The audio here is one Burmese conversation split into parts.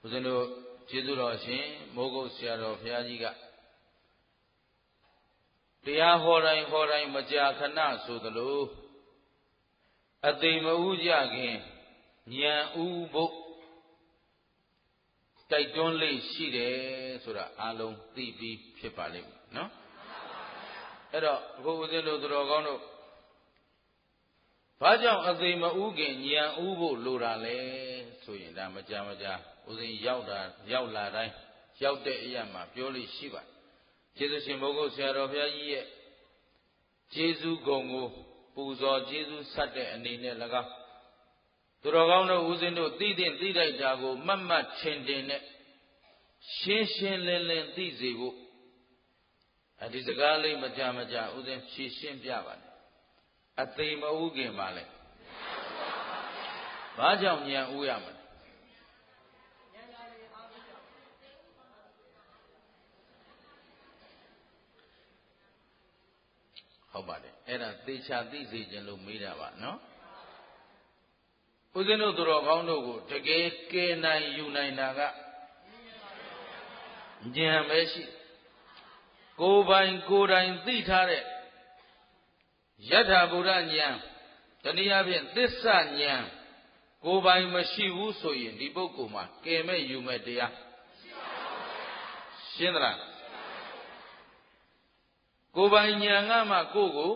ဦးဇင်းတို့ကျေးဇူးတော်ရှင်မိုးကုတ်ဆရာတော်ဘုရားကြီးကတရားဟောတိုင်းမကြာခဏဆိုသလိုအသိမဥကြခင်ဉာဏ်ဥဖို့တိုက်တွန်းလေးရှိတယ်ဆိုတာအားလုံးသိပြီးဖြစ်ပါလိမ့်မယ်နော်အဲ့တော့အခုဦးဇင်းတို့သူတော်ကောင်းတို့ဘာကြောင့်အသိမဥခင်ဉာဏ်ဥဖို့လိုတာလဲဆိုရင်ဒါမကြာဦးဇင်းရောက်လာတိုင်းရောက်တဲ့အရာမှာပြောလို့ရှိပါကျေးဇူးရှင်မိုးကုတ်ဆရာတော်ဘုရားကြီးရဲ့ကျေးဇူးဂုဏ်ကိုပူဇော်ကျေးဇူးဆက်တဲ့အနေနဲ့၎င်းသူတော်ကောင်းတို့ဦးဇင်းတို့သိတိုက်တာကိုမှတ်ထင်နဲ့ရှင်းလင်းသိစေဖို့ဒီစကားလေးမကြာဦးဇင်းရှင်းပြပါတယ်အသိမဥခင်ပါလေဘာကြောင့်ဉာဏ်ဥရမလဲဟုတ်ပါတယ်အဲ့ဒါသေချာသိစေခြင်းလို့မေးတာပါနော်ဦးဇင်းတို့သူတော်ကောင်းတို့ကိုတကယ်ကယ်နိုင်ယူနိုင်တာကဉာဏ်ပဲရှိကိုယ်ပိုင်ကိုယ်တိုင်သိထားတဲ့ယထာဘုရားဉာဏ်တနည်းအားဖြင့်သစ္စာဉာဏ်ကိုယ်ပိုင်မရှိဘူးဆိုရင်ဒီပုဂ္ဂိုလ်မှာကယ်မဲ့ယူမဲ့တရားရှင်းသလားကိုယ်ပိုင်ဉာဏ်ကမှကိုယ့်ကို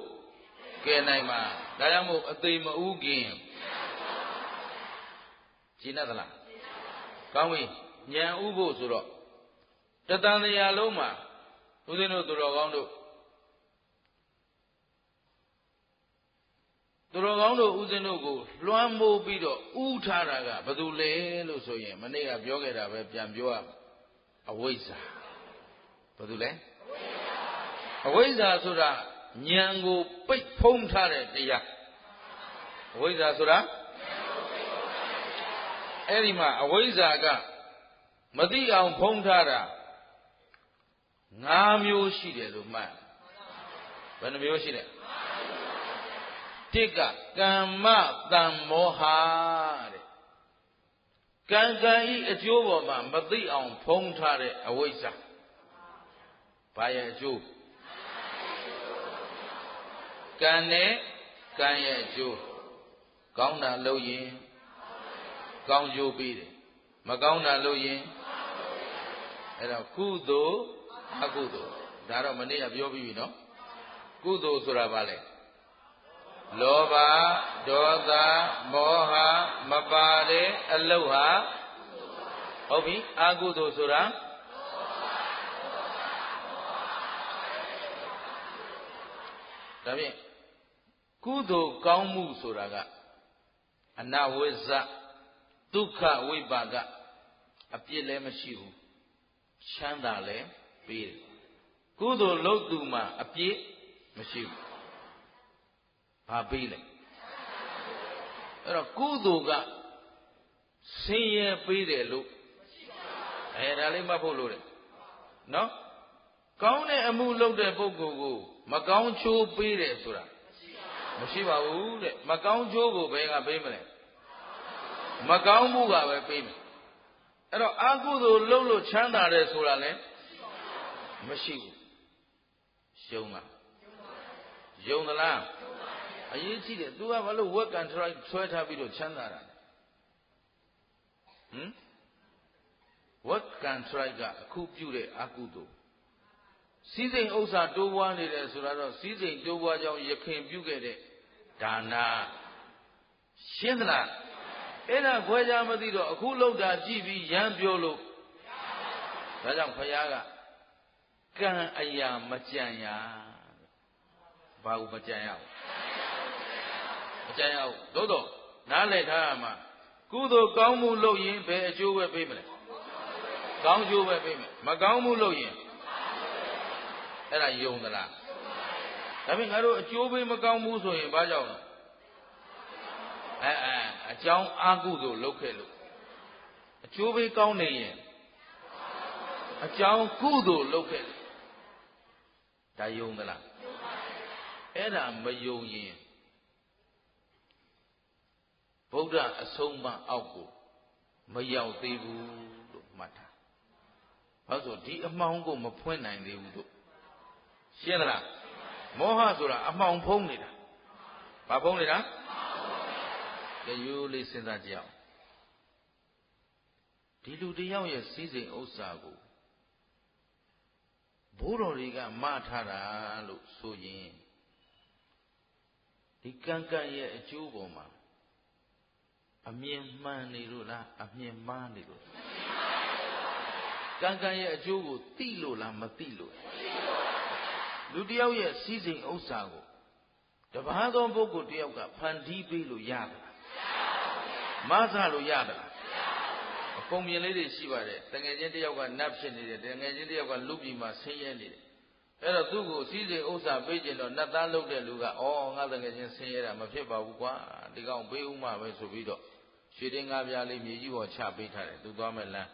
ကယ်နိုင်မှာဒါကြောင့်မို့အသိမဥခင်ရှင်းသလားကောင်းပြီဉာဏ်ဥဖို့ဆိုတော့တသံတရားလုံးမှာဦးဇင်းတို့သူတော်ကောင်းတို့ဦးဇင်းတို့ကိုလွှမ်းမိုးပြီးတော့ဥထားတာကဘာလို့လဲလို့ဆိုရင်မနေ့ကပြောခဲ့တာပဲပြန်ပြောရအဝိဇ္ဇာဘာလို့လဲအဝိဇ္ဇာဆိုတာဉာဏ်ကိုပိတ်ဖုံးထားတဲ့တရားအဝိဇ္ဇာဆိုတာအဲ့ဒီမှာအဝိဇ္ဇာကမသိအောင်ဖုံးထားတာ၅မျိုးရှိတယ်လို့မှတ်ဘယ်နှမျိုးရှိလဲတစ်ကကမ္မတံမောဟတဲ့ကံဤအကျိုးပေါ်မှာမသိအောင်ဖုံးထားတဲ့အဝိဇ္ဇာဘာရဲ့အကျိုးကံနဲ့ကံရဲ့အကျိုးကောင်းတာလုပ်ရင်ကောင်းကျိုးပေးတယ်မကောင်းတာလုပ်ရင်အဲ့တော့ကုသိုလ်အကုသိုလ်ဒါတော့မနေ့ကပြောပြီးပြီနော်ကုသိုလ်ဆိုတာဘာလဲလောဘဒေါသမောဟမပါတဲ့အလုပ်ဟာဟုတ်ပြီအကုသိုလ်ဆိုတာဒါဖြင့်ကုသိုလ်ကောင်းမှုဆိုတာကအနဝိဇ္ဇဒုက္ခဝိပါကအပြစ်လည်းမရှိဘူးချမ်းသာလည်းပေးတယ်ကုသိုလ်လုပ်သူမှာအပြစ်မရှိဘူးဘာပေးလဲအဲ့တော့ကုသိုလ်ကဆင်းရဲပေးတယ်လို့ဒါလေးမှတ်ဖို့လိုတယ်နော်ကောင်းတဲ့အမှုလုပ်တဲ့ပုဂ္ဂိုလ်ကိုမကောင်းချိုးပေးတယ်ဆိုတာမရှိပါဘူးတဲ့မကောင်းချိုးကိုဘယ်ကပေးမလဲမကောင်းမှုကပဲပေးမယ်အဲ့တော့အကုသိုလ်လုပ်လို့ချမ်းသာတယ်ဆိုတာလည်းမရှိဘူးရှုံးလားယုံသလားအရေးကြီးတယ် तू ကဘာလို့ဝက်ကန်ဆွဲထားပြီးတော့ချမ်းသာတာဝက်ကန်ထရိုက်ကအခုပြုတဲ့အကုသိုလ်စည်းစိမ်ဥစ္စာတိုးပွားနေတယ်ဆိုတာတော့စည်းစိမ်တိုးပွားကြောင်းယခင်ပြုခဲ့တဲ့ဒါနာရှင်းသလားအဲ့ဒါခွဲခြားမသိတော့အခုလောက်တာကြည့်ပြီးရမ်းပြောလို့ဒါကြောင့်ဘုရားကကံအရာမကြံရဘာကိုမကြံရဘူးမကြံရဘူးသို့တော့နားလည်ထားရမှာကုသိုလ်ကောင်းမှုလုပ်ရင်ဘယ်အကျိုးပဲပေးမလဲကောင်းကျိုးပဲပေးမယ်မကောင်းမှုလုပ်ရင်အဲ့ဒါယုံသလားဒါပေမဲ့ငါတို့အကျိုးပေးမကောင်းဘူးဆိုရင်ဘာကြောင့်လဲအကြောင်းအာကုသို့လုပ်ခဲ့လို့အကျိုးပေးကောင်းနေရင်အကြောင်းကုသို့လုပ်ခဲ့လို့ဒါယုံသလားအဲ့ဒါမယုံရင်ဗုဒ္ဓအဆုံးအမအောက်ကိုမရောက်သေးဘူးလို့ ဘာလို့ဒီအမှောင်ကိုမဖွင့်နိုင်သေးဘူးတို့ရှင်းသလားမောဟဆိုတာအမှောင်ဖုံးနေတာဘာဖုံးနေတာကြရိုးလေးစဉ်းစားကြည့်အောင်ဒီလူတယောက်ရဲ့စည်းစိမ်ဥစ္စာကိုဘိုးတော်တွေကမထားတာလို့ဆိုရင်ဒီကံရဲ့အကျိုးပေါ်မှာအမြင်မှန်နေလို့လားအမြင်မှားနေလို့ကံရဲ့အကျိုးကိုသိလို့လားမသိလို့လူတယောက်ရဲ့စည်းစိမ်ဥစ္စာကိုတပါးသောပုဂ္ဂိုလ်တယောက်ကဖန်တီးပေးလို့ရသလားမဆလို့ရသလားအပုံမြင်လေးတွေရှိပါတယ်တငယ်ချင်းတယောက်ကနတ်ဖြစ်နေတယ်တငယ်ချင်းတယောက်ကလူပြည်မှာဆင်းရဲနေတယ်အဲ့တော့သူ့ကိုစည်းစိမ်ဥစ္စာပေးခြင်းတော့နတ်သားလုပ်တဲ့လူကဩငါတငယ်ချင်းဆင်းရဲတာမဖြစ်ပါဘူးကွာဒီကောင်ပေးဦးမှာပဲဆိုပြီးတော့ရွှေတင်းကားပြားလေးမြေကြီးပေါ်ချပေးထားတယ်သူသွားမဲ့လမ်း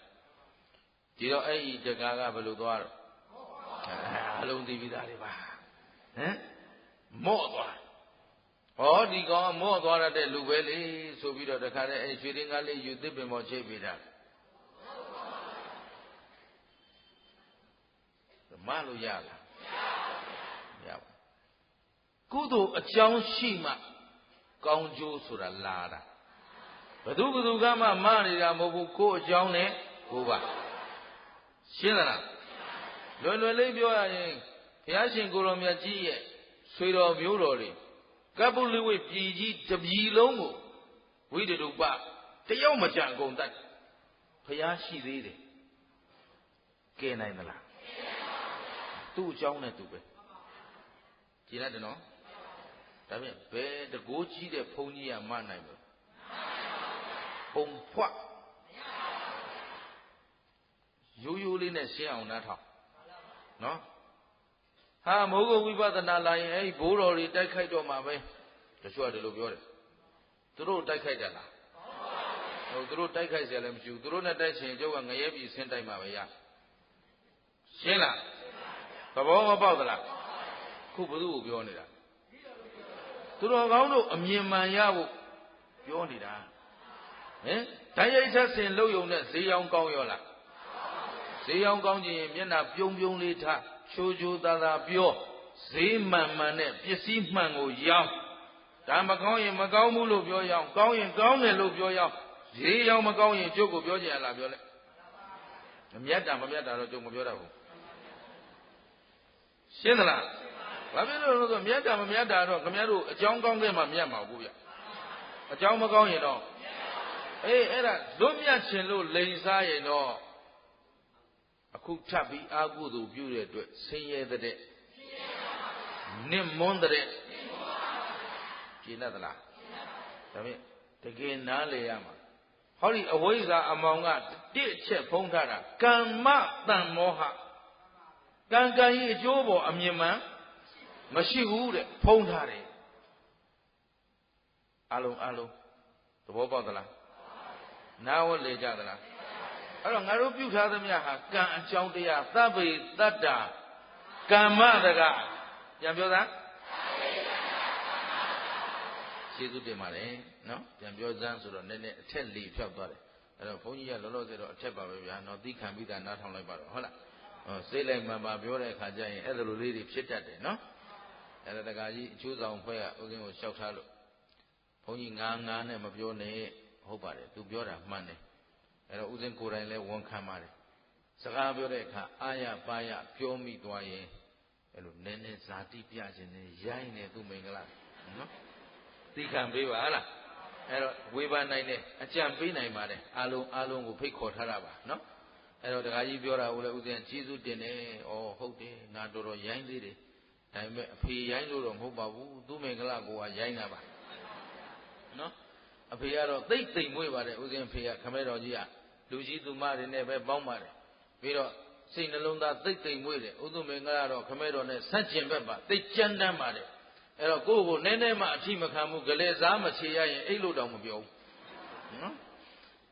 ဒီတော့အဲ့ဒီတကားကဘယ်လိုသွားတော့အလုံးသိပြီးသားတွေပါဟမ်မော့သွားဟောဒီကောင်မော့သွားရတဲ့လူပဲလေဆိုပြီးတော့တခါတည်းအဲ့ရွှေတင်းကားလေးယူသစ်ပင်ပေါ်ချိတ်ပေးတာမလို့ရလားမရဘူးကုသိုလ်အကြောင်းရှိမှကောင်းကျိုးဆိုတာလာတာဘသူကမှမနေတာမဟုတ်ဘူးကိုယ်အကြောင်းနဲ့ကိုယ်ပါရှင်းသလားလွယ်လွယ်လေးပြောရရင်ဘုရားရှင်ကိုရောမြတ်ကြီးရဲ့ဆွေတော်မျိုးတော်တွေကပ္ပုလိဝိပြည်ကြီးတပြည်လုံးကိုဝိတရုပတယောက်မကြံကုန်တတ်ဘုရားရှိသေးတယ်ကဲနိုင်သလားသူ့အကြောင်းနဲ့သူပဲကြည်လိုက်တယ်နော်ဒါဖြင့်ဘယ်တကိုးကြီးတဲ့ဘုန်းကြီးကမနိုင်ဘူးပုံဖွက်ရိုးလေးနဲ့ရှင်းအောင်နားထောင်နော်ဟာမိုးကုတ်ဝိပဿနာလာရင်အဲ့ဒီဘိုးတော်တွေတိုက်ခိုက်တော့မှာပဲတချို့ကဒီလိုပြောတယ်သူတို့တိုက်ခိုက်တယ်လားဟုတ်သူတို့တိုက်ခိုက်เสียလည်းမရှိဘူးသူတို့နဲ့တိုက်ချင်ကျုပ်ကငရဲပြည်ဆင်းတိုက်မှာပဲရရှင်းလားသဘောမပေါက်သလားခုဘုသူ့ကိုပြောနေတာသူတော်ကောင်းတို့အမြင်မှန်ရဖို့ပြောနေတာဟင်ဓာတ်ရိုက်ချက်စင်လှုပ်ယုံနဲ့ဈေးရောင်းကောင်းရောလားဈေးရောင်းကောင်းခြင်းမျက်နှာပြုံးပြုံးလေးထားချိုးချိုးသားသားပြောဈေးမှန်မှန်နဲ့ပစ္စည်းမှန်ကိုရောင်းဒါမကောင်းရင်မကောင်းဘူးလို့ပြောရောင်းကောင်းရင်ကောင်းတယ်လို့ပြောရောင်းဈေးရောင်းမကောင်းရင်ကျုပ်ကိုပြောကြရလားပြောလိုက်မမြတ်တာတော့ကျုပ်မပြောတတ်ဘူးရှင်းသလားဘာဖြစ်လို့လဲဆိုမြတ်တာမမြတ်တာတော့ခင်ဗျားတို့အကြောင်းကောင်းတဲ့မှမြတ်မှာဘူးဗျအကြောင်းမကောင်းရင်တော့အေးအဲ့ဒါလွတ်မြတ်ခြင်းလို့လိန်စားရင်တော့အခုထပ်ပြီးအာဟုသူပြုတဲ့အတွက်ဆင်းရဲတဲ့နစ်မွန်းတဲ့ကျင့်တတ်သလားဒါဖြင့်တကယ်နားလေရမှာဟောဒီအဝိဇ္ဇာအမောင်ကတစ်ချက်ဖုံးထားတာကမ္မတန်မောဟကံရဲ့အကျိုးပေါ်အမြင်မှန်မရှိဘူးတဲ့ဖုံးထားတယ်အလုံးသဘောပေါက်သလားနားဝလေကြသလားအဲ့တော့ငါတို့ပြုထားသမျှဟာကံအကြောင်းတရားသဗ္ဗေတတ္တာကမ္မတကပြန်ပြောသားကျေးဇူးတင်ပါတယ်နော်ပြန်ပြောစမ်းဆိုတော့နည်းနည်းအထက်လေးဖြောက်သွားတယ်အဲ့တော့ဘုန်းကြီးကလောလောဆယ်တော့အထက်ပါပဲဗျာနော်သိခံပြီးသားနားထောင်လိုက်ပါတော့ဟုတ်လားစိတ်လိုက်မှန်ပါပြောတဲ့အခါကျရင်အဲ့လိုလေးတွေဖြစ်တတ်တယ်နော်အဲ့ဒါတကာကြီးအချိုးဆောင်ဖွဲ့ကဥစဉ်ကိုလျှောက်ထားလို့ဘုန်းကြီးငါနဲ့မပြောနဲ့ဟုတ်ပါတယ်သူပြောတာမှန်တယ်အဲ့တော့ဥစဉ်ကိုယ်တိုင်လည်းဝန်ခံပါတယ်စကားပြောတဲ့အခါအာရပါရပြောမိသွားရင်အဲ့လိုနည်းနည်းဇာတိပြခြင်းနဲ့ရိုင်းနေသူမင်္ဂလာနော်သိခံပေးပါလားအဲ့တော့ဝေဘာနိုင်တဲ့အကြံပေးနိုင်ပါတယ်အားလုံးကိုဖိတ်ခေါ်ထားတာပါနော်အဲ့တော့တခါကြီးပြောတာကိုလည်းဥစဉ်ကျေးဇူးတင်တယ်ဩဟုတ်တယ်ငါတော်ရိုင်းသေးတယ်ဒါပေမဲ့အဖေရိုင်းလို့တော့မဟုတ်ပါဘူးသူမင်္ဂလာကိုကရိုင်းတာပါနော်အဖေကတော့သိမ့်မွေ့ပါတယ်ဥစဉ်ဖေကခမဲတော်ကြီးကလူကြီးသူမတွေနဲ့ပဲပေါင်းပါတယ်ပြီးတော့စိတ်နှလုံးသားသိမ့်မွေ့တယ်ဥသုမင်္ဂလာတော့ခမဲတော်နဲ့ဆန့်ကျင်ဘက်ပါသိကြမ်းတမ်းပါတယ်အဲ့တော့ကိုယ့်ကိုနည်းနည်းမှအထိမခံဘူးကြလေစားမချေရရင်အိတ်လို့တောင်မပြောဘူးနော်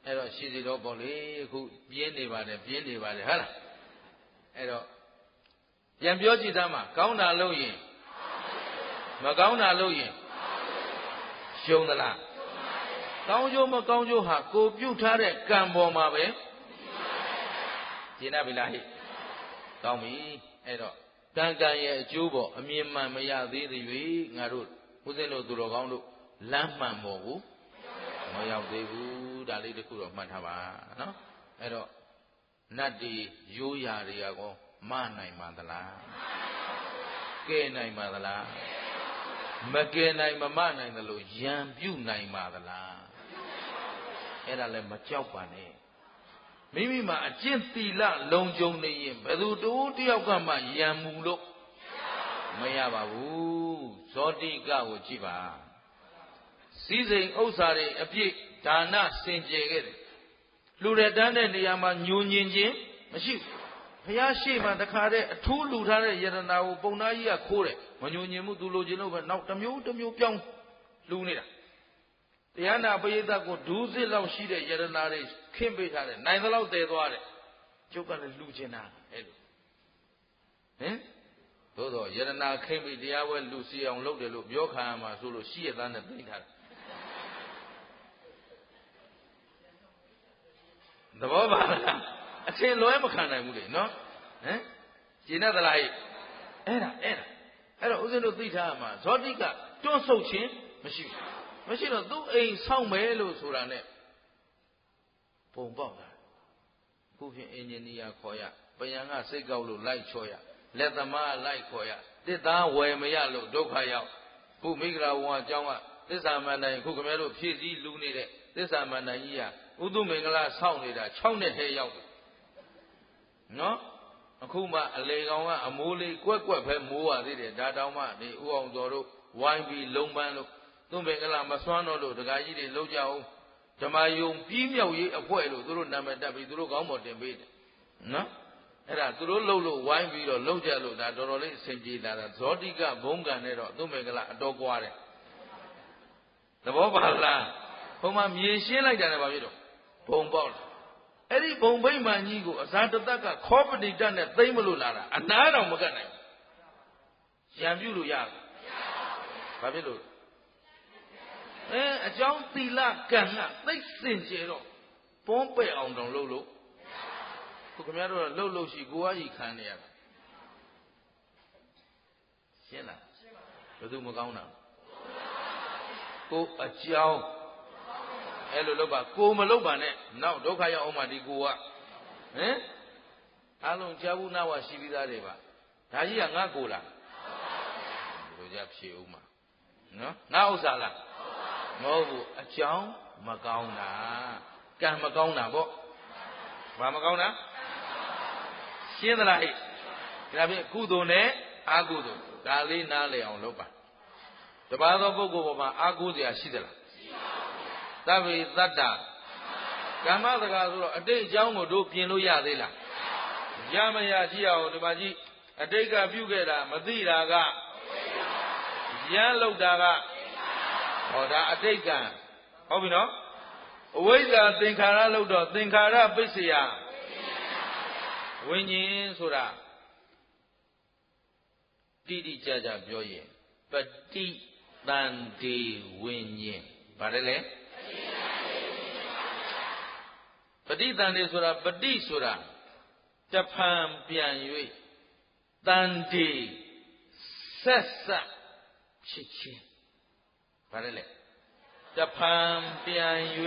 အဲ့တော့ရှိစီတော့ပေါ့လေအခုပြင်းနေပါတယ်ဟုတ်လားအဲ့တော့ပြန်ပြောကြည့်သားမှာကောင်းတာလုပ်ရင်မကောင်းတာလုပ်ရင်ရှုံးသလားကောင်းကျိုးမကောင်းကျိုးဟာကိုပြုတ်ထားတဲ့ကံပေါ်မှာပဲရှင်းပြီလားဟိ ကောင်းပြီအဲ့တော့ကံကံရဲ့အကျိုးပေါ့အမြင်မှန်မရသေးသည်၍ငါတို့ဦးဇင်းတို့သူတော်ကောင်းတို့လမ်းမှန်ပေါ်ကိုမရောက်သေးဘူးဒါလေးတစ်ခုတော့မှတ်ထားပါနော်အဲ့တော့နတ်တွေရိုးရာတွေကကောမနိုင်ပါသလားကဲနိုင်ပါသလားမကဲနိုင်မမနိုင်တယ်လို့ရံပြုတ်နိုင်ပါသလားအဲ့ဒါလည်းမကြောက်ပါနဲ့မိမိမှာအကျင့်သီလလုံခြုံနေရင်ဘယ်သူတူတယောက်ကမှရံမှုလို့မရပါဘူးဇောတိကကိုကြည့်ပါစည်းစိမ်ဥစ္စာတွေအပြည့်ဒါနစင်ကြယ်ခဲ့တယ်လူတဲ့တန်းတဲ့နေရာမှာညှို့ညင်ခြင်းမရှိဘူးဘုရားရှိမှတခါတည်းအထူးလူထားတဲ့ယတနာကိုပုံသားကြီးကခိုးတယ်မညှို့ညင်မှုသူလိုချင်လို့ပဲနောက်တစ်မျိုးပြောင်းလူနေတာတရားနာပရိသတ်ကိုဒူးစစ်လောက်ရှိတဲ့ယတနာတွေခင်းပေးထားတယ်နိုင်သလောက်တည်သွားတယ်ကျုပ်ကလည်းလူချင်တာအဲ့လိုဟင်သို့တော့ယတနာခင်းပြီးတရားဝဲလူစီအောင်လုပ်တယ်လို့ပြောခံရမှာဆိုလို့ရှိရသားနဲ့သိထားတယ်သဘောပါလားအထင်လွဲမခံနိုင်ဘူးလေနော်ဟမ်ရှင်းသလားဟဲ့အဲ့တော့ဦးဇင်းတို့သိထားရမှာဇောတိကတွန့်ဆုတ်ခြင်းမရှိတော့သူ့အိမ်ဆောက်မယ်လို့ဆိုတာနဲ့ပုံပေါက်တာခုဖြင့်အင်ဂျင်နီယာခေါ်ရပယံကစိတ်ကောက်လို့လိုက်ချော်ရလက်သမားလိုက်ခေါ်ရတစ်သားဝယ်မရလို့ဒုက္ခရောက်ခုမိဂရာဝံအကြောင်းကသစ္စာမန္တန်ခုခင်ဗျားတို့ဖြည့်စည်းလူနေတဲ့သစ္စာမန္တန်ကြီးကဥဒုမင်္ဂလာဆောက်နေတာ6နှစ်ထဲရောက်ပြီနော်အခုမှအလေကောင်ကအမိုးလေးကွက်ပဲမိုးရသေးတယ်ဒါတောင်မှဒီဥအောင်တော်တို့ဝိုင်းပြီးလုံးပန်းလို့သူမင်္ဂလာမစွမ်းတော့လို့ဒကာကြီးတွေလှုပ်ကြအောင်ဓမ္မယုံပြီးမြောက်ရေးအဖွဲ့လို့သူတို့နာမည်တက်ပြီးသူတို့ကောင်းပေါ်တင်ပေးတယ်နော်အဲ့ဒါသူတို့လှုပ်လို့ဝိုင်းပြီးတော့လှုပ်ကြလို့ဒါတော်တော်လေးအဆင်ပြေလာတာဇောတိကဘုံကံနဲ့တော့သူမင်္ဂလာအတော်ကွာတယ်သဘောပါလားဘုံမှာမြေရှင်းလိုက်တာလည်းဘာဖြစ်တော့ဘုံပေါက်လာအဲ့ဒီဘုံဗိမာန်ကြီးကိုအဇာတတကခောပတိတနဲ့သိမ့်မလို့လာတာအနားတော်မကတ်နိုင်ရံပြုလို့ရတယ်ဘာဖြစ်လို့အကြောင်းသီလကံကသိစင်ကြယ်တော့ပွန်းပဲ့အောင်တောင်လှုပ်လို့ခုခင်ဗျားတို့လှုပ်ရှိကိုယ်ကြီးခံနေရတာရှင်းလားဘယ်သူမကောင်းတာကိုအကြောင်းအဲ့လိုလုပ်ပါကိုမလုပ်ပါနဲ့နောက်ဒုက္ခရောက်အောင်မှဒီကိုကဟင်အလုံးကြားဘူးနာဝရှိပြီးသားတွေပါဒါကြီးကငါကိုလားဘယ်လိုကြဖြေဦးမှာနော်ငါဥစ္စာလားမဟုတ်ဘူးအကြောင်းမကောင်းတာကံမကောင်းတာပေါ့ဘာမကောင်းတာရှင်းသလားဟဲ့ဒါဖြင့်ကုသိုလ်နဲ့အကုသိုလ်ဒါလေးနားလည်အောင်လုပ်ပါတပါးသောပုဂ္ဂိုလ်ပေါ်မှာအာကိုးစရာရှိသလားသဗ္ဗေတတ္တကမ္မစကားဆိုတော့အတိတ်အကြောင်းကိုတို့ပြင်လို့ရသေးလားရမရကြည့်အောင်ဒီမှာကြည့်အတိတ်ကပြုခဲ့တာမသိတာကရမ်းလောက်တာကဟောဒါအတိတ်ကဟုတ်ပြီနော်အဝိဇ္ဇာသင်္ခါရလောက်တော့သင်္ခါရပစ္စယဝိညာဉ်ဆိုတာတိတိကျကျပြောရင်ပฏิတန်တေဝိညာဉ်ဗါတယ်လေပฏิတန်တေဆိုတာပฏิဆိုတာတဖန်ပြန်၍တန်တေဆက်ဆက်ဖြစ်ချင်းဗါတယ်လေတဖန်ပြန်၍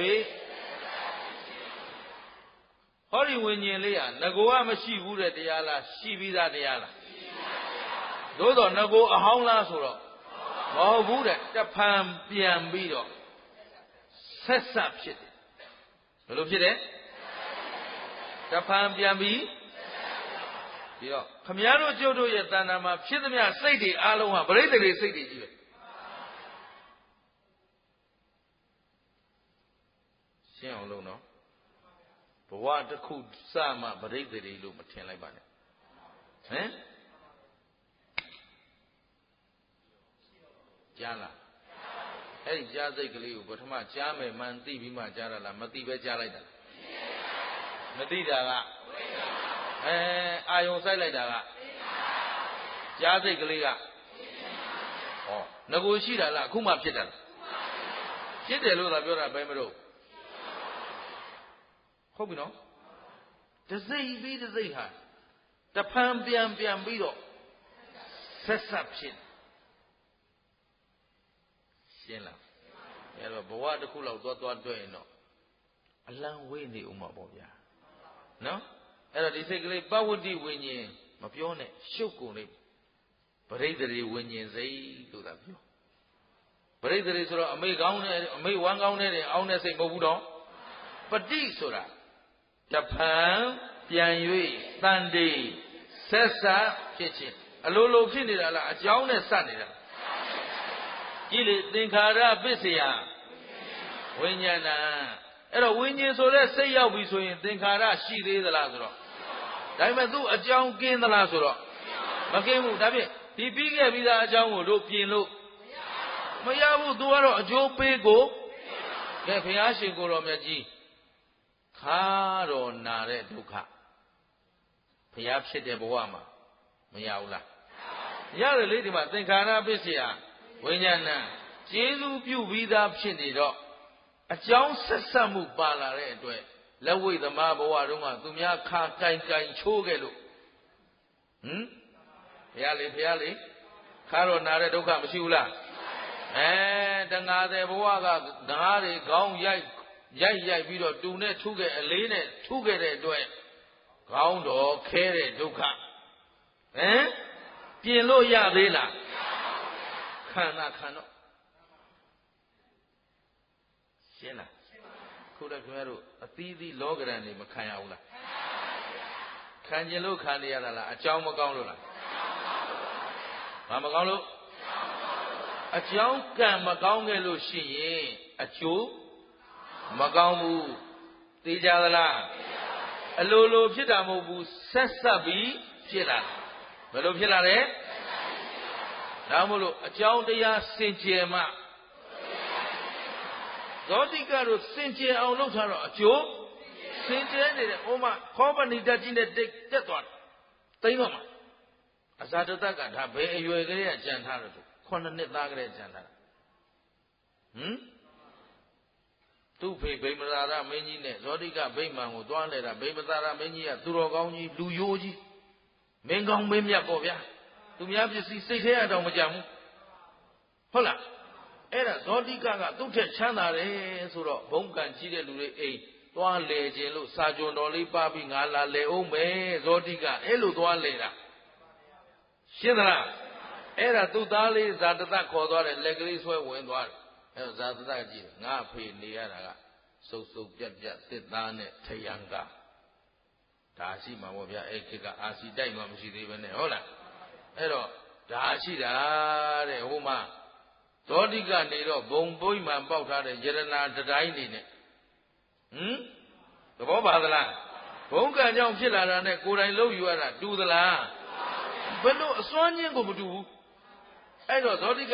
ဟောဒီဝိညာဉ်လေးဟာငကိုကမရှိဘူးတဲ့တရားလားရှိပြီးသားတရားလားသို့တော့ငကိုအဟောင်းလားဆိုတော့မဟုတ်ဘူးတဲ့တဖန်ပြန်ပြီးတော့ဆက်ဆက်ဖြစ်တယ်ဘယ်လိုဖြစ်တယ်တဖန်ပြန်ပြီးတော့ခမည်းတော်ကျုပ်တို့ရဲ့တဏ္ဍာမှာဖြစ်သမျှစိတ်တွေအလုံးဟာပရိသေတွေစိတ်တွေကြီးပဲရှင်းအောင်လုပ်နော်ဘဝတစ်ခုစမှပရိသေတွေလို့မထင်လိုက်ပါနဲ့ဟမ်ကြားလားအဲ့ဒီကြားစိတ်ကလေးကိုပထမကြားမယ်မှန်သိပြီးမှကြားရလားမသိပဲကြားလိုက်တာမသိတာကအာယုံစိုက်လိုက်တာကကြားစိတ်ကလေးကဟောငကိုရှိတာလားအခုမှဖြစ်တာလားဖြစ်တယ်လို့သာပြောတာဘယ်မလို့ဟုတ်ပြီနော်တစိမ့်ပြီးတစိမ့်ဟာ တဖန်ပြန်ပြီးတော့ဆက်ဆက်ဖြစ်ရှင်းလားအဲ့တော့ဘဝတစ်ခုလောက်သွားတွေ့ရင်တော့အလံဝေးနေဦးမှာပေါ့ဗျာနော်အဲ့တော့ဒီစိတ်ကလေးပဝတ္တိဝိညာဉ်မပြောနဲ့ရှုပ်ကုန်လိမ့်ပရိသေရီဝိညာဉ်စိတ်လို့သာပြောပရိသေရီဆိုတော့အမိကောင်းနဲ့အမိဝမ်းကောင်းနဲ့အောင်းတဲ့စိတ်မဟုတ်ဘူးတော့ပฏิဆိုတာတဖန်ပြန်၍တန်တေဆက်ဆက်ဖြစ်ခြင်းအလိုလိုဖြစ်နေတာလားအကြောင်းနဲ့စနေတာကြည့်လေသင်္ခါရပစ္စယဝိညာဏအဲ့တော့ဝိညာဉ်ဆိုတဲ့စိတ်ရောက်ပြီဆိုရင်သင်္ခါရရှိသေးသလားဆိုတော့ဒါပေမဲ့သူ့အကြောင်းကင်းသလားဆိုတော့မကင်းဘူးဒါဖြင့်ဒီပြီးခဲ့ပြီးသားအကြောင်းကိုတို့ပြင်လို့မရဘူးသူကတော့အကျိုးပေးကိုကဲဘုရားရှင်ကိုတော်မြတ်ကြီးခါတော်နာတဲ့ဒုက္ခဘုရားဖြစ်တဲ့ဘဝမှာမရဘူးလားရတယ်လေဒီမှာသင်္ခါရပစ္စယဝိညာဏကျေးဇူးပြုပြီးသားဖြစ်နေတော့အကြောင်းဆက်ဆက်မှုပါလာတဲ့အတွက်လက်ဝိသမားဘဝတုန်းကသူများခါကင်ချိုးခဲ့လို့ဘုရားလေခါတော့နာတဲ့ဒုက္ခမရှိဘူးလားတငါတဲ့ဘဝကဓာတ်တွေခေါင်းရိုက်ပြီးတော့တူနဲ့ထုခဲ့အလေးနဲ့ထုခဲ့တဲ့အတွက်ခေါင်းတော်ခဲတဲ့ဒုက္ခပြင်လို့ရသေးလားခန္ဓာတော့ရှင်းလားခုတော့ခင်ဗျားတို့အသီးသီးလောကရန်တွေမခံရဘူးလားခံကျင်လို့ခံရတာလားအကြောင်းမကောင်းလို့လားမကောင်းလို့အကြောင်းကံမကောင်းခဲ့လို့ရှိရင်အကျိုးမကောင်းဘူးသိကြသလားအလိုလိုဖြစ်တာမဟုတ်ဘူးဆက်ဆက်ပြီးဖြစ်လာဘယ်လိုဖြစ်လာလဲဒါမို့လို့အကြောင်းတရားစင်ကြယ်မှဇောတိကတို့စင်ကြယ်အောင်လုပ်ထားတော့အကျိုးစင်ကြယ်နေတဲ့ဥမာခောပဏိတကြီးနဲ့တက်သွားတိမ့်တော့မှာအဇာတတကဒါဘယ်အရွယ်ကလေးကကြံထားတော့9 နှစ်သားကလေးကြံထားတာသူ့ဖေဗိမသာရမင်းကြီးနဲ့ဇောတိကဗိမာန်ကိုသွားလဲတာဗိမသာရမင်းကြီးကသူတော်ကောင်းကြီးလူယိုးကြီးမင်းကောင်းမင်းမြတ်ပေါ့ဗျာသူများပစ္စည်းစိတ်ထဲအတောင်မကြဘူးဟုတ်လားအဲ့ဒါဇောတိကသူ့ထက်ချမ်းသာတယ်ဆိုတော့ဘုံကံကြီးတဲ့လူတွေအိမ်သွားလဲခြင်းလို့စာကြုံတော်လေးပါပြီးငါလာလဲအောင်မယ်ဇောတိကအဲ့လိုသွားလဲတာရှင်းသလားအဲ့ဒါသူ့သားလေးဇာတတခေါ်သွားတယ်လက်ကလေးဆွဲဝင်သွားတယ်အဲ့တော့ဇာတတကြည့်ငါဖေနေရတာကစုပ်စုပ်ပြတ်တစ်သားနဲ့ထယံကဒါရှိမှာပေါ့ဗျာအဲ့ခေတ်ကအာစီတိုက်မှမရှိသေးပဲနဲ့ဟုတ်လားအဲ့တော့ဒါရှိတာတဲ့ဟိုမှာဇောတိကနေတော့ဘုံပွိမှန်ပေါက်ထားတဲ့ယရနာတတိုင်းနေနဲ့သဘောပါသလားဘုံကံကြောင့်ဖြစ်လာတာနဲ့ကိုယ်တိုင်လှုပ်ယူရတာတူသလားဘယ်လိုအစွမ်းချင်းကိုမတူဘူးအဲ့တော့ဇောတိက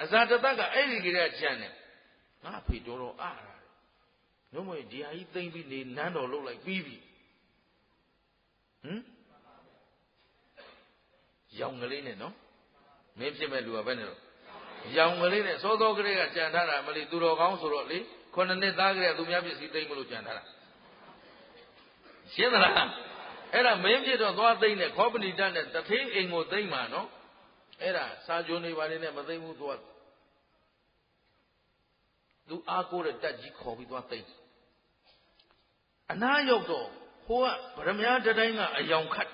အဇာတတကအဲ့ဒီကလေးကကြံတယ်ငါဖေတော်အားရတယ်နှုတ်မဒီဟာကြီးသိမ့်ပြီးနေနန်းတော်လှုပ်လိုက်ပြီးပြီရောင်ကလေးနဲ့နော်မင်းဖြစ်မဲ့လူကဘယ်နဲ့တော့ရောင်ကလေးနဲ့စောစောကလေးကကြံထားတာမလေးသူတော်ကောင်းဆိုတော့လေ9 နှစ်သားကလေးကသူများပစ္စည်းသိမ့်မလို့ကြံထားတာရှင်းသလားအဲ့ဒါမင်းဖြစ်တော့သွားသိမ့်နဲ့ခောပဏိတနဲ့တထေးအိမ်ကိုသိမ့်မှာနော်အဲ့ဒါစာကြုံနေပါလေနဲ့မသိမ့်ဘူးသူအားကိုးတဲ့တက်ကြီးခေါ်ပြီးသွားသိမ့်အနာရောက်တော့ဟိုကဗရမ ्या တတိုင်းကအယောင်ခတ်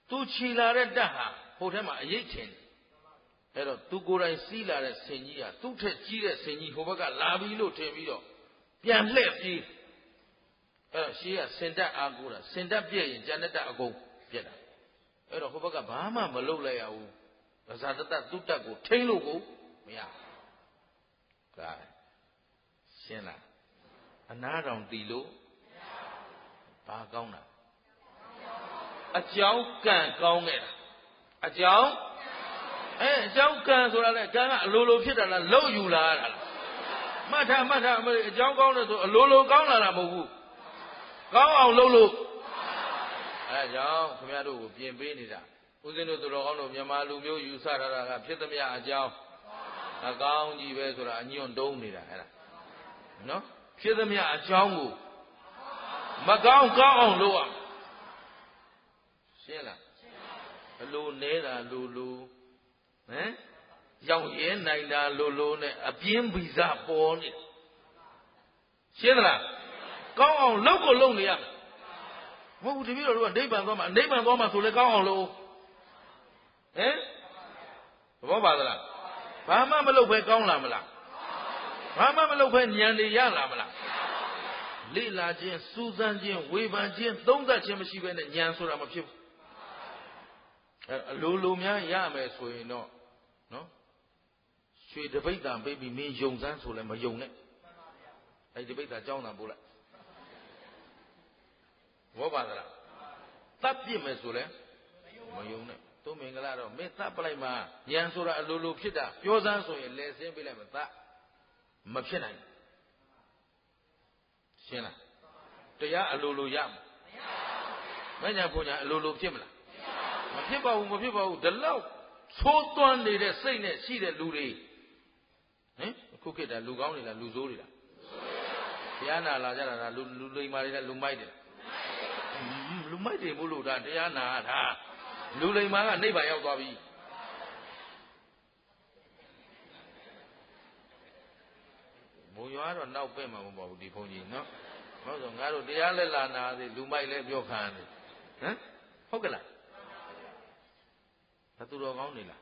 သူခြီလာတဲ့တက်ဟာဟိုထဲမှာအရေးချင်အဲ့တော့သူကိုယ်တိုင်စီးလာတဲ့ဆင်ကြီးကသူ့ထက်ကြီးတဲ့ဆင်ကြီးဟိုဘက်ကလာပြီလို့ထင်ပြီးတော့ပြန်လှည့်ပြေးအဲ့တော့ရှေးကစင်တက်အားကိုးတာစင်တက်ပြည့်ရင်ကျန်တဲ့တက်အကုန်ပြည့်တာအဲ့တော့ဟိုဘက်ကဘာမှမလုပ်လိုက်ရဘူးဇာတတသူ့တက်ကိုထိမ့်လို့ကိုမရဘူးဒါရှင်းလားအနာတော်တီလို့ဘာကောင်းတာအကြောင်းကံကောင်းခဲ့တာအကြောင်းအကြောင်းကံဆိုတာလေကံကအလိုလိုဖြစ်တာလားလှုပ်ယူလာရတာလားမှတ်ထားအကြောင်းကောင်းတယ်ဆိုအလိုလိုကောင်းလာတာမဟုတ်ဘူးကောင်းအောင်လှုပ်လို့အဲကြောင့်ခင်ဗျားတို့ကိုပြင်ပေးနေတာဦးဇင်းတို့သူတော်ကောင်းတို့မြန်မာလူမျိုးယူဆထားတာကဖြစ်သမျှအကြောင်းအကောင်းကြီးပဲဆိုတာအညွန့်တုံးနေတာအဲ့ဒါနော်ဖြစ်သမျှအကြောင်းကိုမကောင်းအောင်လုပ်ရ အလိုနဲတာလိုလိုဟမ်ရောက်ရဲနိုင်တာလိုလိုနဲ့အပြင်းဗီဇပေါ်နေရှင်းသလားကောင်းအောင်လုပ်ကိုလုပ်နေရမယ်မဟုတ်ဘူးတပည့်တော်တို့ကနိဗ္ဗာန်သွားမှာနိဗ္ဗာန်သွားမှာဆိုလေကောင်းအောင်လုပ်ဟမ်သဘောပါသလားဘာမှမလုပ်ဘဲကောင်းလာမလားဘာမှမလုပ်ဘဲဉာဏ်တွေရလာမလားလေ့လာခြင်းစူးစမ်းခြင်းဝေဖန်ခြင်းသုံးသပ်ခြင်းမရှိဘဲနဲ့ဉာဏ်ဆိုတာမဖြစ်ဘူးအလိုလိုများရမယ်ဆိုရင်တော့နော်ရွှေတပိတ်တာပေးပြီးမင်းယုံစမ်းဆိုလဲမယုံနဲ့အဲ့ဒီတပိတ်တာကြောင်းတာပို့လိုက်ဘောပါသလားတပ်ပြစ်မယ်ဆိုလဲမယုံနဲ့သူမင်္ဂလာတော့မင်းတပ်ပလိုက်မှာဉာဏ်ဆိုတာအလိုလိုဖြစ်တာပြောစမ်းဆိုရင်လဲဆင်းပေးလိုက်မှာတပ်မဖြစ်နိုင်ရှင်းလားတရားအလိုလိုရမညာဘုညာအလိုလိုဖြစ်မလားမဖြစ်ပါဘူးမဖြစ်ပါဘူးဒီလောက်သိုးသွန်းနေတဲ့စိတ်နဲ့ရှိတဲ့လူတွေဟင်အခုခေတ်တာလူကောင်းတွေလားလူဆိုးတွေလားတရားနာလာကြတာလားလူလိမ္မာတွေလားလူမိုက်တွေလားလူမိုက်တွေမို့လို့ဒါတရားနာတာလူလိမ္မာကနိဗ္ဗာန်ရောက်သွားပြီဘုံရွာတော့နောက်ပဲ့မှာမဟုတ်ဘူးဒီဘုန်းကြီးနော်ဟုတ်ဆိုငါတို့တရားလက်လာနာသေးလူမိုက်လည်းပြောခံတယ်ဟမ်ဟုတ်ကလားသူတော်ကောင်းနေလား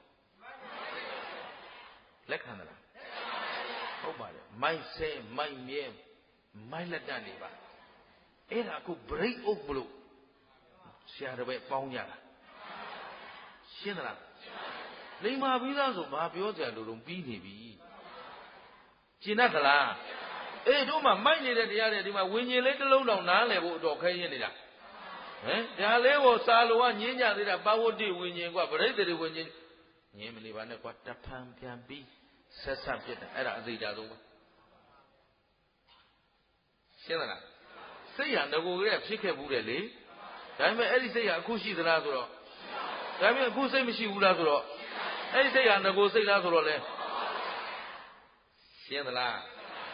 လက်ခံသလားဟုတ်ပါတယ်မိုက်ဆဲမိုက်မြဲမိုက်လက်တတ်နေပါအဲ့ဒါအခု break up လို့ဆရာတော်ပဲပေါင်းကြတာရှင်းသလားလိမ္မာပြီးသားဆိုဘာပြောကြလို့တော့ပြီးနေပြီကျင်တတ်သလားအေးတို့မှမိုက်နေတဲ့တရားတွေဒီမှာဝิญဉ်လေးတစ်လုံးတောင်နားလည်ဖို့အတော်ခဲရင်နေတာဟမ်ဒါလေးကိုစာလိုကညင်းကြသေးတာပါဝတ္တိဝิญဉ်กว่าပရိသေဝิญဉ်ညင်းမနေပါနဲ့ကွာတဖန်ပြန်ပြီးဆက်ဆက်ပြစ်တယ်အဲ့ဒါအသေးကြဆုံးပဲရှင်းသလားစိတ်ရငကိုကလေးဖြစ်ခဲ့ဘူးတယ်လေဒါပေမဲ့အဲ့ဒီစိတ်ရအခုရှိသလားဆိုတော့ဒါပေမဲ့အခုစိတ်မရှိဘူးလားဆိုတော့အဲ့ဒီစိတ်ရငကိုစိတ်လားဆိုတော့လေရှင်းသလား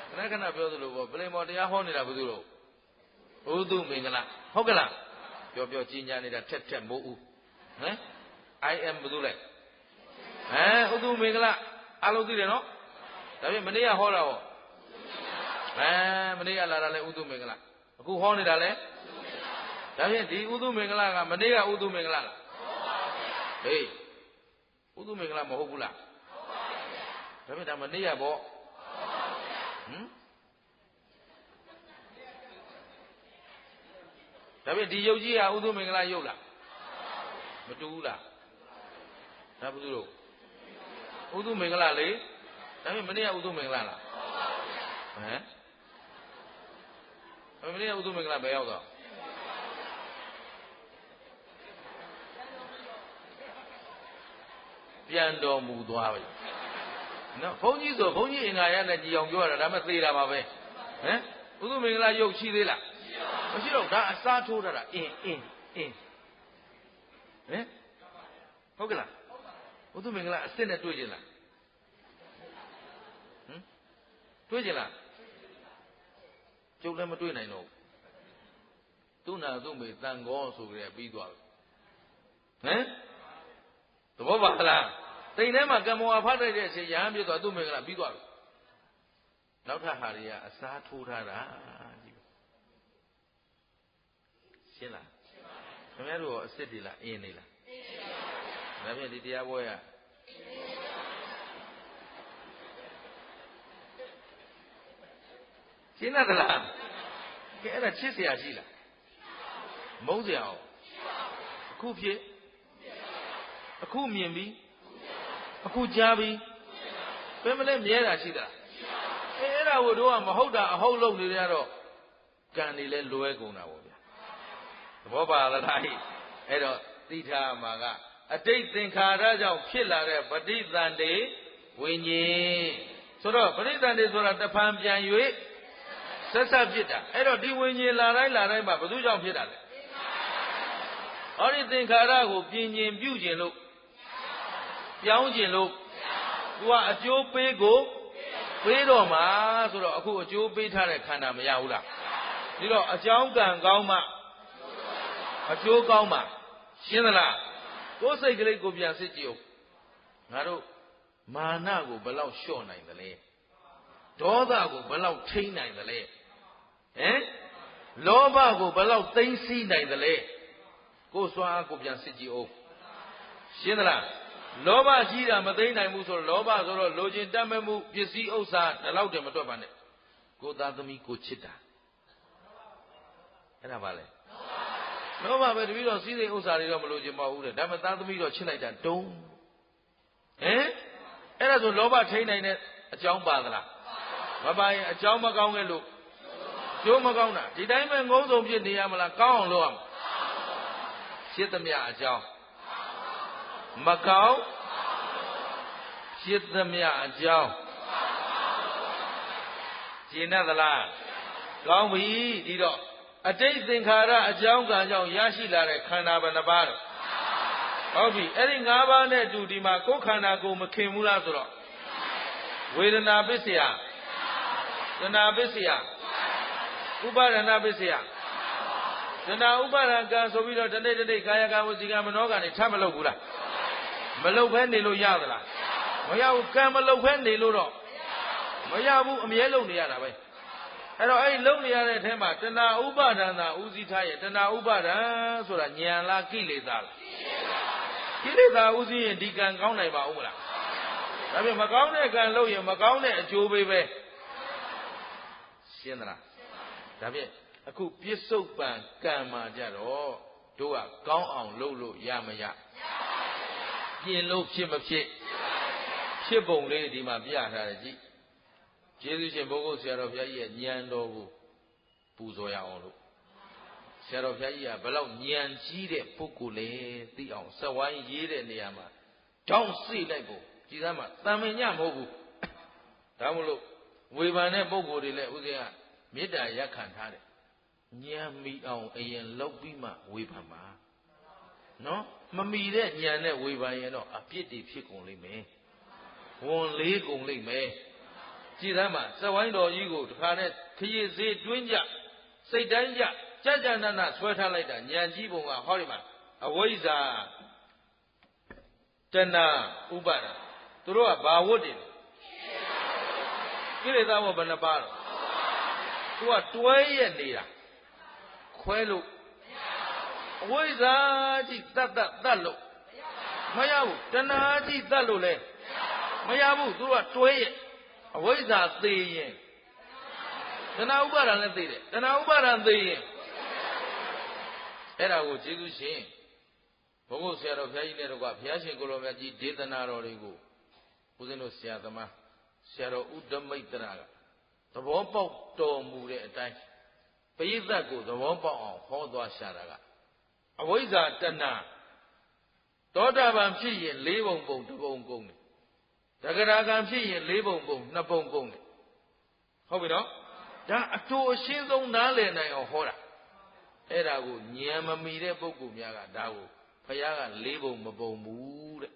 ခဏခဏပြောသလိုပေါ့ပလင်မော်တရားဟောနေတာဘယ်သူလို့ဥဒုမင်္ဂလာဟုတ်ကလားပြောကြီးညာနေတာထက်မိုးဦးဟမ် I am ဘယ်သူလဲဥဒုမင်္ဂလာအလုံးသိတယ်နော်ဒါပြင်မနေ့ကဟောတာဟောမနေ့ကလာတာလဲဥဒုမင်္ဂလာအခုဟောနေတာလဲဒါပြင်ဒီဥဒုမင်္ဂလာကမနေ့ကဥဒုမင်္ဂလာလားဟေးဥဒုမင်္ဂလာမဟုတ်ဘူးလားဒါပြင်ဒါမနေ့ကပေါ့ဒါပြင်ဒီယုတ်ကြီးဟာဥဒုမင်္ဂလာယုတ်လားမတူဘူးလားဒါဘယ်သူတို့ဥဒုမင်္ဂလာလေဒါပြင်မနေ့ကဥဒုမင်္ဂလာလားမနေ့ကဥဒုမင်္ဂလာဘယ်ရောက်တော့ပြန်တော်မူသွားပြီနော်ဘုန်းကြီးဆိုဘုန်းကြီးအင်္ဂါရနဲ့ကြည်အောင်ပြောရတာဒါမှသေတာပါပဲဥဒုမင်္ဂလာယုတ်ရှိသေးလားမရှိတော့ဒါအစားထိုးတာအင်းဟုတ်ကလားဥဒုမင်္ဂလာအစ်စ်နဲ့တွေ့ကြလားတွေ့ကြလားကျုပ်လည်းမတွေ့နိုင်တော့သူနာသူမေတန်ကောဆိုကြတယ်ပြီးသွားပြီသဘောပါလားတိမ်ထဲမှာကံမောအဖတ်လိုက်တဲ့အချိန်ရဟန်းပြသွားသူမင်္ဂလာပြီးသွားပြီနောက်ထပ်ဟာတွေကအစားထိုးထားတာရှင်းလားခင်ဗျားတို့ရောအစ်စ်တွေလားအင်းနေလားဒါဖြင့်ဒီတရားပွဲကရှင်းသလားကဲအဲ့ဒါချစ်เสียရှိလားမုန်းเสียအောင်အခုဖြစ်အခုမြင်ပြီးအခုကြားပြီးဘယ်မလဲမြဲတာရှိသလားအဲ့ဒါကိုတို့ကမဟုတ်တာအဟုတ်လုပ်နေကြတော့ကံနေလဲလွဲကုန်တာပေါ့ဗျာသဘောပါလားဒါဟိအဲ့တော့သိထားမှာကအတိတ်သင်္ခါရကြောင့်ဖြစ်လာတဲ့ပဋိသန္ဓေဝိညာဉ်ဆိုတော့ပဋိသန္ဓေဆိုတာတဖန်ပြန်၍ဆက်ဆက်ဖြစ်တာအဲ့တော့ဒီဝိညာဉ်လာတိုင်းမှာဘယ်သူကြောင့်ဖြစ်တာလဲဟောဒီသင်္ခါရကိုပြင်ကျင်ပြုကျင်လို့ပြောင်းကျင်လို့သူကအကျိုးပေးကိုပေးတော့မှာဆိုတော့အခုအကျိုးပေးထားတဲ့ခန္ဓာမရဘူးလားဒီတော့အကြောင်းကံကောင်းမှအကျိုးကောင်းမှရှင်းသလား ကိုယ်စိတ်ကလေးကိုပြန်စစ်ကြည့်အောင်ငါတို့မာနကိုဘယ်လောက်လျှော့နိုင်သလဲဒေါသကိုဘယ်လောက်ထိန်းနိုင်သလဲဟမ်လောဘကိုဘယ်လောက်သိမ်းဆည်းနိုင်သလဲကိုယ်စွမ်းအားကိုပြန်စစ်ကြည့်အောင်ရှင်းသလားလောဘကြီးတာမသိမ်းနိုင်ဘူးဆိုတော့လောဘဆိုတော့လိုချင်တတ်မဲ့မှုပစ္စည်းဥစ္စာဒီလောက်တည်းမတွက်ပါနဲ့ကိုသားသမီးကိုချစ်တာအဲ့ဒါပါလေလောဘပဲတပည့်တော်စီးစိမ်ဥစ္စာတွေတော့မလိုချင်ပါဘူးတဲ့ဒါမှသားသမီးတော့ချစ်လိုက်တာတုံးဟင်အဲ့ဒါဆိုလောဘထိန်းနိုင်တဲ့အကြောင်းပါသလားမပါရင်အကြောင်းမကောင်းခဲ့လို့ကျိုးမကောင်းတာဒီတိုင်းပဲငုံဆုံးဖြစ်နေရမလားကောင်းအောင်လုပ်ရမှာရှင်းသမျှအကြောင်းမကောင်းရှင်းသမျှအကြောင်းရှင်းသလားကောင်းပြီဒီတော့အတိတ်သင်္ခါရအကြောင်းကံကြောင့်ရရှိလာတဲ့ခန္ဓာဘယ်နှပါးတော့ဟုတ်ပြီအဲ့ဒီ၅ပါးနဲ့အတူဒီမှာကိုယ်ခန္ဓာကိုယ်မခင်ဘူးလားဆိုတော့ဝေဒနာပစ္စယသနာပစ္စယဥပါဒနာပစ္စယသနာဥပါဒကံဆိုပြီးတော့တနေ့တနေ့ကာယကံဝစီကံမနောကံတွေထပ်မလုပ်ဘူးလားမလုပ်ဖဲနေလို့ရသလားမရဘူးကံမလုပ်ဖဲနေလို့တော့မရဘူးအမြဲလုပ်နေရတာပဲအဲ့တော့အဲ့လုံနေရတဲ့အထဲမှာတဏှာဥပါဒံသာဥစည်းထားရဲ့တဏှာဥပါဒံဆိုတာဉာဏ်လားကိလေသာလားကိလေသာဥစည်းရင်ဒီကံကောင်းနိုင်ပါဦးမလားဒါပေမဲ့မကောင်းတဲ့ကံလုပ်ရင်မကောင်းတဲ့အကျိုးပဲရှင်းသလားဒါဖြင့်အခုပြစ္ဆုတ်ပံကံမှာကြတော့တို့ကကောင်းအောင်လုပ်လို့ရမရပြင်လို့ဖြစ်မဖြစ်ဖြစ်ပုံလေးဒီမှာပြထားတယ်ကြည့်ကျေးဇူးရှင်ဘုန်းကြီးဆရာတော်ဘုရားကြီးရဲ့ဉာဏ်တော်ကိုပူဇော်ရအောင်လို့ဆရာတော်ဘုရားကြီးကဘယ်လောက်ဉာဏ်ကြီးတဲ့ပုဂ္ဂိုလ်လဲသိအောင်စက်ဝိုင်းရေးတဲ့နေရာမှာတောင်းစိလိုက်ဖို့ကြည်သားမှာတန်မညမဟုတ်ဘူးဒါမို့လို့ဝေဖန်တဲ့ပုဂ္ဂိုလ်တွေလည်းဥစဉ်ကမေတ္တာရက်ခံထားတယ်ဉာဏ်မီအောင်အရင်လောက်ပြီးမှဝေဖန်ပါနော်မမီတဲ့ဉာဏ်နဲ့ဝေဖန်ရင်တော့အပြစ်တွေဖြစ်ကုန်လိမ့်မယ်ဝန်လေးကုန်လိမ့်မယ်ကြည်သားမှာစက်ဝိုင်းတော်ကြီးကိုတခါနဲ့ခရီးစေးတွင်းကြစိတ်တိုင်းကြကြကြနနဆွဲထားလိုက်တာဉာဏ်ကြီးပုံကဟောဒီမှာအဝိဇ္ဇာတဏှာဥပါဒသူတို့ကဘာဝတ်တယ်ကိလေသာဝတ်ဘယ်နှပါတော့သူကတွဲရက်နေတာခွဲလို့အဝိဇ္ဇာကြီးတတ်လို့မရဘူးတဏှာကြီးတတ်လို့လဲမရဘူးသူကတွဲရက်အဝိဇ္ဇာသေရင်တဏှာဥပါဒံလည်းသေတယ်တဏှာဥပါဒံသေရင်အဲ့ဒါကိုကျေးဇူးရှင်ဘုန်းကြီးဆရာတော်ဘုရားကြီးနဲ့တော့ကဘုရားရှင်ကိုလိုမြတ်ကြီးဒေသနာတော်တွေကိုဦးဇင်းတို့ဆရာသမားဆရာတော်ဥဒ္ဓမိတ်တရာကသဘောပေါက်တော်မူတဲ့အတိုင်းပရိသတ်ကိုသဘောပေါက်အောင်ဟောသွားရှာတာကအဝိဇ္ဇာတဏှာသောတာပန်ဖြစ်ရင်၄ပုံပုံတစ်ပုံကုန်တယ်သဂရကံဖြစ်ရင်၄ပုံပုံ2ပုံကုန်တယ်ဟုတ်ပြီနော်ဒါအတူအရှင်းဆုံးနားလည်နိုင်အောင်ဟောတာအဲ့ဒါကိုဉာဏ်မမီတဲ့ပုဂ္ဂိုလ်များကဒါကိုဘုရားက၄ပုံမပုံဘူးတဲ့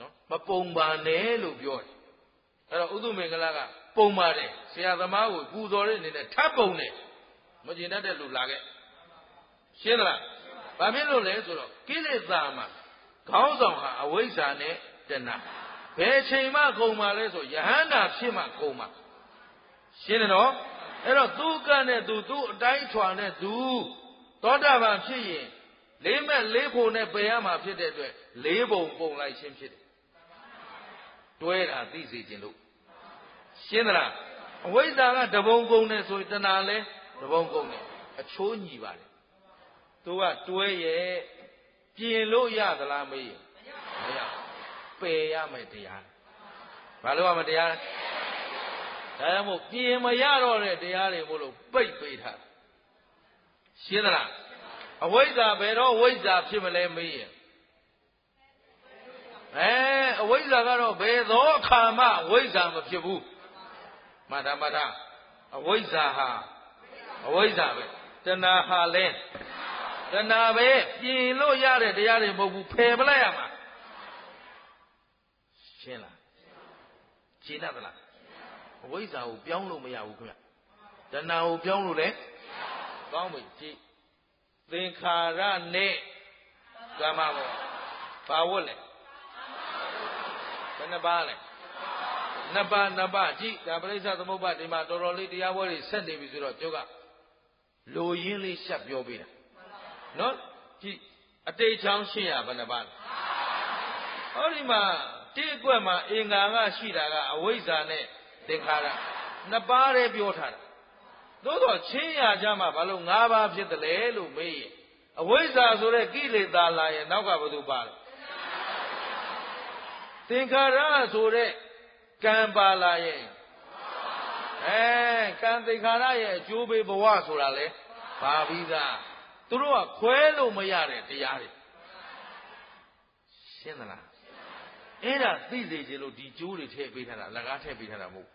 နော်မပုံပါနဲ့လို့ပြောတယ်အဲ့တော့ဥဒုမင်္ဂလာကပုံပါတယ်ဆရာသမားကိုပူဇော်တဲ့အနေနဲ့ထပ်ပုံတယ်မကျင်တတ်တဲ့လူလာခဲ့ရှင်းသလားဘာဖြစ်လို့လဲဆိုတော့ကိလေသာမှာခေါင်းဆောင်ဟာအဝိဇ္ဇာနဲ့တဏှာဘယ်ချိန်မှကုန်ပါလဲဆိုယဟန္တာဖြစ်မှကုန်မှာရှင်းတယ်နော်အဲ့တော့သူကနဲ့သူအတိုင်းထွာနဲ့သူသောတာပန်ဖြစ်ရင်လေးမဲ့လေးဖို့နဲ့ပယ်ရမှာဖြစ်တဲ့အတွက်၄ပုံပုံလိုက်ရှင်းဖြစ်တယ်တွဲတာသိစေခြင်းလို့ရှင်းသလားအဝိဇ္ဇာကတပုံကုန်နဲ့ဆိုရင်တဏှာလဲတပုံကုန်နဲ့အချိုးညီပါတယ်သူကတွဲရဲ့ပြင်လို့ရသလားမေးရင်မရပယ်ရမယ်တရားဘာလို့ရမတရားဒါကြောင့်မို့ပြင်မရတော့တဲ့တရားတွေမို့လို့ပိတ်ပေးထားရှင်းသလားအဝိဇ္ဇာဘယ်တော့ဝိဇ္ဇာဖြစ်မလဲမေးရင်အဝိဇ္ဇာကတော့ဘယ်သောအခါမှဝိဇ္ဇာမဖြစ်ဘူးမှတ်တာအဝိဇ္ဇာဟာအဝိဇ္ဇာပဲတဏှာဟာလဲတဏှာပဲပြင်လို့ရတဲ့တရားတွေမဟုတ်ဘူးဖယ်ပလိုက်ရမှာရှင်းလားရှင်းသလားအဝိဇ္ဇာကိုပြောင်းလို့မရဘူးခင်ဗျတဏှာကိုပြောင်းလို့လဲကောင်းပြီကြည့်သင်္ခါရနဲ့ ကမ္မဘောဘာဝတ်လဲဘယ်နှပါလဲနှစ်ပါကြည့်ဒါပရိစ္ဆသမုပ္ပါဒီမှာတော်တော်လေးတရားပွဲတွေဆက်နေပြီဆိုတော့ကျုပ်ကလိုရင်းလေးရှက်ပြောပေးတာနော်ကြည့်အတိတ်ချောင်း800ဘယ်နှပါလဲဟောဒီမှာတိအကွက်မှာအင်္ဂါကရှိတာကအဝိဇ္ဇာနဲ့သင်္ခါရနှစ်ပါးတည်းပြောထားတာသို့တော့ချင်းရကြမှာဘာလို့5ပါးဖြစ်တယ်လဲလို့မေးရင်အဝိဇ္ဇာဆိုတဲ့ကိလေသာလာရင်နောက်ကဘာလို့ပါလဲသင်္ခါရဆိုတဲ့ကံပါလာရင်ကံသင်္ခါရရဲ့အကျိုးပေးဘဝဆိုတာလေဘာပြီးသားသူတို့ကခွဲလို့မရတဲ့တရားတွေရှင်းသလားအဲ့ဒါသိစေခြင်းလို့ဒီကျိုးတွေထည့်ပေးထားတာလက်ကားထည့်ပေးထားတာမဟုတ်